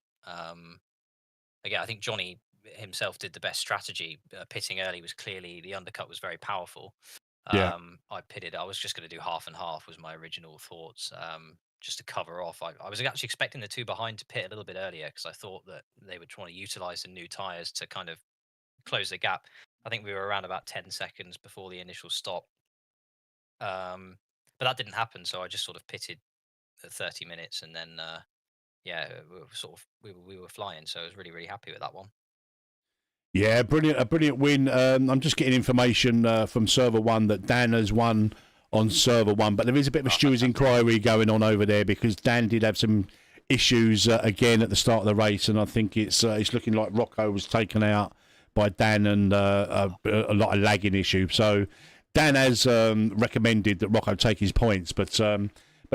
Again, I think Johnny himself did the best strategy. Pitting early was clearly, the undercut was very powerful. Yeah. I pitted. I was just going to do half and half was my original thoughts, just to cover off. I was actually expecting the two behind to pit a little bit earlier, because I thought that they would try to utilize the new tires to kind of close the gap. I think we were around about 10 seconds before the initial stop. But that didn't happen, so I just sort of pitted at 30 minutes, and then we were flying. So I was really, really happy with that one. Yeah, a brilliant win. I'm just getting information from server 1 that Dan has won on server 1, but there is a bit of a steward's inquiry going on over there, because Dan did have some issues again at the start of the race, and I think it's looking like Rocco was taken out by Dan, and a lot of lagging issue. So Dan has recommended that Rocco take his points, but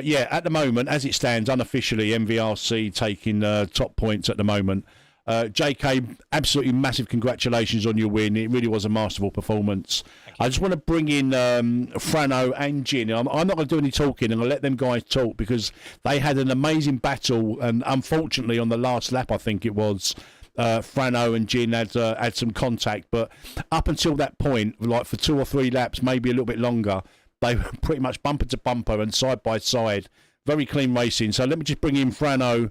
yeah, at the moment, as it stands, unofficially, MVRC taking top points at the moment. JK, absolutely massive congratulations on your win. It really was a masterful performance. I just want to bring in Frano and Gin. I'm not going to do any talking, and I'll let them guys talk, because they had an amazing battle, and unfortunately on the last lap, I think it was, Frano and Gin had some contact, but up until that point, like for 2 or 3 laps, maybe a little bit longer, they were pretty much bumper to bumper and side by side. Very clean racing. So let me just bring in Frano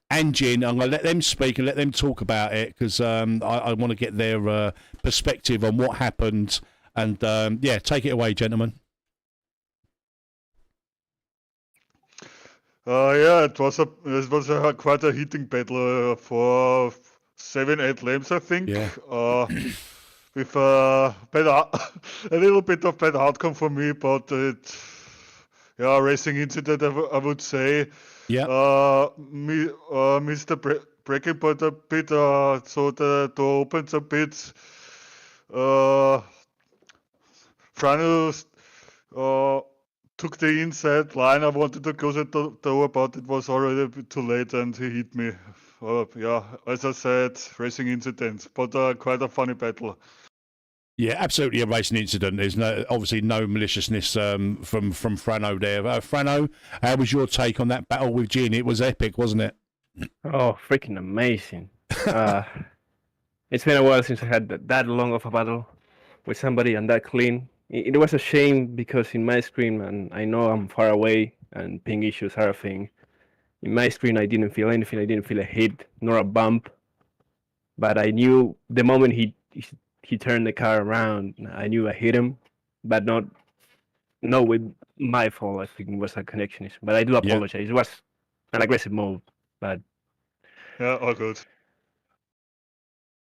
and Gin. I'm going to let them speak and let them talk about it, because I want to get their perspective on what happened. And take it away, gentlemen. It was quite a heating battle for 7-8 laps, I think. Yeah. With a little bit of bad outcome for me, but racing incident, I would say. Yeah. Missed the braking point a bit, so the door opens a bit. Frano took the inside line. I wanted to close the door, but it was already a bit too late, and he hit me. As I said, racing incident, but quite a funny battle. Yeah, absolutely a racing incident. There's obviously no maliciousness from Frano there. Frano, how was your take on that battle with Gin? It was epic, wasn't it? Oh, freaking amazing. It's been a while since I had that long of a battle with somebody and that clean. It was a shame, because in my screen, and I know I'm far away and ping issues are a thing, in my screen I didn't feel anything. I didn't feel a hit nor a bump, but I knew the moment he turned the car around, I knew I hit him, but not with my fault. I think it was a connection issue, but I do apologize. Yeah. It was an aggressive move, but yeah, all good.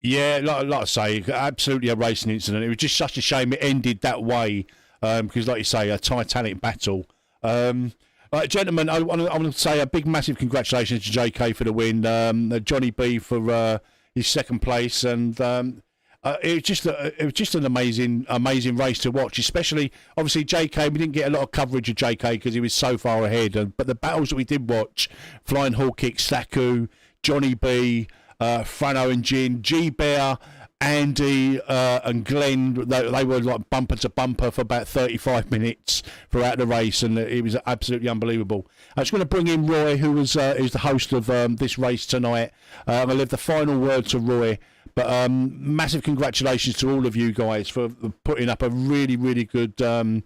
Yeah, like I say, absolutely a racing incident. It was just such a shame it ended that way, because, like you say, a titanic battle. Gentlemen, I want to say a big, massive congratulations to JK for the win, Johnny B for his second place, and it was just an amazing race to watch. Especially, obviously, JK. We didn't get a lot of coverage of JK because he was so far ahead. But the battles that we did watch, Flying Hall Kick, Staku, Johnny B, Frano and Jin, G Bear, Andy and Glenn, they were like bumper to bumper for about 35 minutes throughout the race, and it was absolutely unbelievable. I was going to bring in Roy, who's the host of this race tonight. I'll leave the final word to Roy, but massive congratulations to all of you guys for putting up a really, really good, a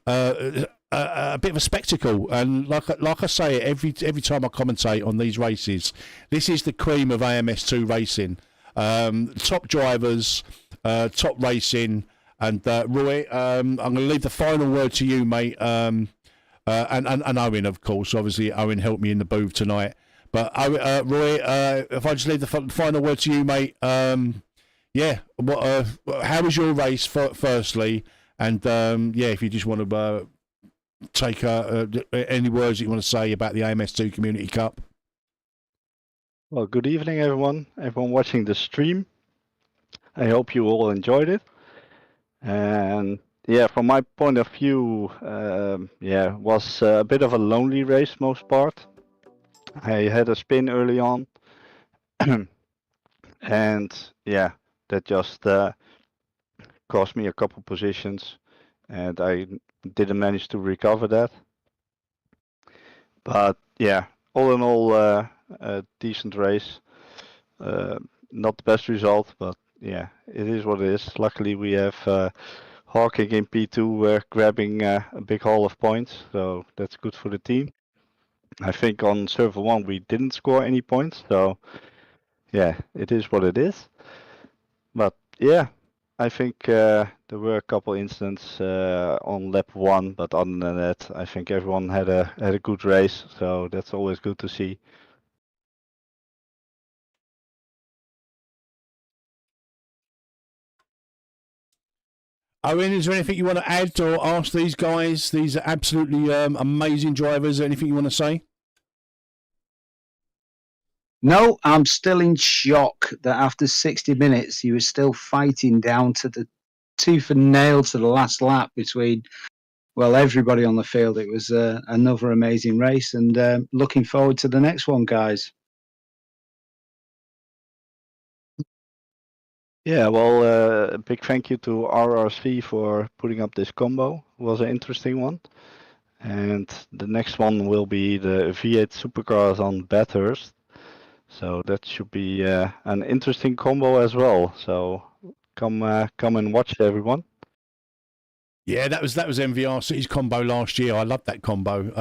bit of a spectacle. And like I say, every time I commentate on these races, this is the cream of AMS2 racing. Top drivers, top racing, and Roy, I'm going to leave the final word to you, mate, and Owen, of course. Obviously, Owen helped me in the booth tonight. But Roy, if I just leave the final word to you, mate, yeah, how was your race, firstly? And yeah, if you just want to take any words that you want to say about the AMS2 Community Cup. Well, good evening, everyone watching the stream. I hope you all enjoyed it. And yeah, from my point of view, yeah, it was a bit of a lonely race most part. I had a spin early on, and yeah, that just cost me a couple positions, and I didn't manage to recover that. But yeah, all in all, a decent race. Not the best result, but yeah, it is what it is. Luckily, we have Hawking in P2 grabbing a big haul of points, so that's good for the team. I think on server 1 we didn't score any points, so yeah, it is what it is. But yeah, I think there were a couple incidents on lap 1, but other than that, I think everyone had a good race, so that's always good to see. Owen, is there anything you want to add or ask these guys? These are absolutely amazing drivers. Anything you want to say? No, I'm still in shock that after 60 minutes, he was still fighting down to the tooth and nail to the last lap between, well, everybody on the field. It was another amazing race, and looking forward to the next one, guys. Yeah, well, a big thank you to RRC for putting up this combo. It was an interesting one. And the next one will be the V8 Supercars on Bathurst. So that should be an interesting combo as well. So come and watch, everyone. Yeah, that was MVRC's combo last year. I loved that combo.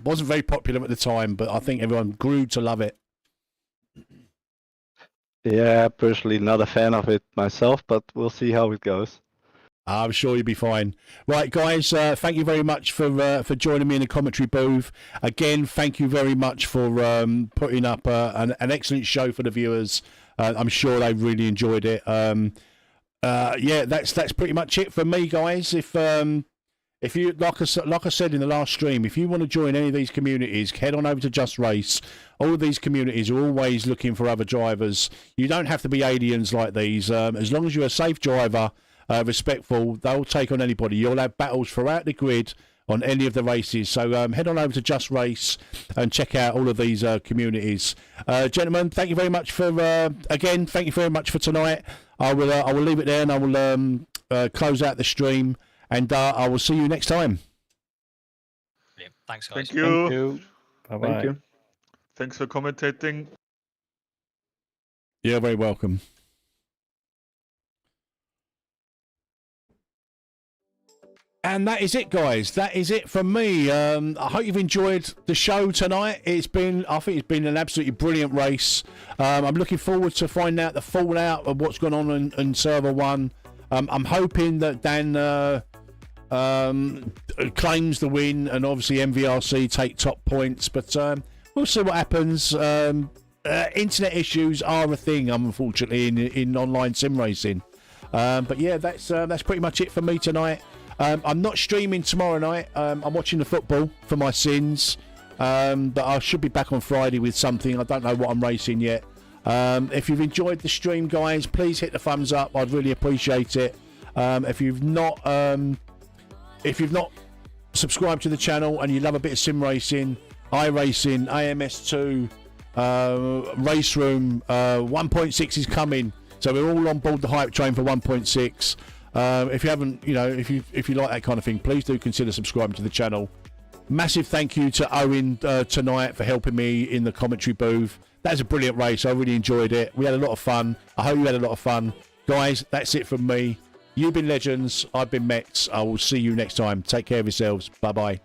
Wasn't very popular at the time, but I think everyone grew to love it. Yeah, personally not a fan of it myself, but we'll see how it goes. I'm sure you'll be fine. Right, guys, thank you very much for joining me in the commentary booth. Again, thank you very much for putting up an excellent show for the viewers. I'm sure they really enjoyed it. Yeah, that's pretty much it for me, guys. If you like I said in the last stream, if you want to join any of these communities, head on over to Just Race. All of these communities are always looking for other drivers. You don't have to be aliens like these. As long as you're a safe driver, respectful, they'll take on anybody. You'll have battles throughout the grid on any of the races. So head on over to Just Race and check out all of these communities. Gentlemen, thank you very much for again. Thank you very much for tonight. I will leave it there, and I will close out the stream. And I will see you next time. Brilliant. Thanks, guys. Thank you. Thank you. Bye-bye. Thank you. Thanks for commentating. You're very welcome. And that is it, guys. That is it from me. I hope you've enjoyed the show tonight. I think it's been an absolutely brilliant race. I'm looking forward to finding out the fallout of what's gone on in server 1. I'm hoping that Dan claims the win, and obviously MVRC take top points, but we'll see what happens. Internet issues are a thing, unfortunately, in online sim racing. But yeah, that's pretty much it for me tonight. I'm not streaming tomorrow night. I'm watching the football for my sins, but I should be back on Friday with something. I don't know what I'm racing yet. If you've enjoyed the stream, guys, please hit the thumbs up. I'd really appreciate it. If you've not subscribed to the channel and you love a bit of sim racing, iRacing, AMS2, race room, 1.6 is coming, so we're all on board the hype train for 1.6. If you haven't, if you like that kind of thing, please do consider subscribing to the channel. Massive thank you to Owen tonight for helping me in the commentary booth. That was a brilliant race. I really enjoyed it. We had a lot of fun. I hope you had a lot of fun. Guys, that's it from me. You've been legends. I've been Metz. I will see you next time. Take care of yourselves. Bye-bye.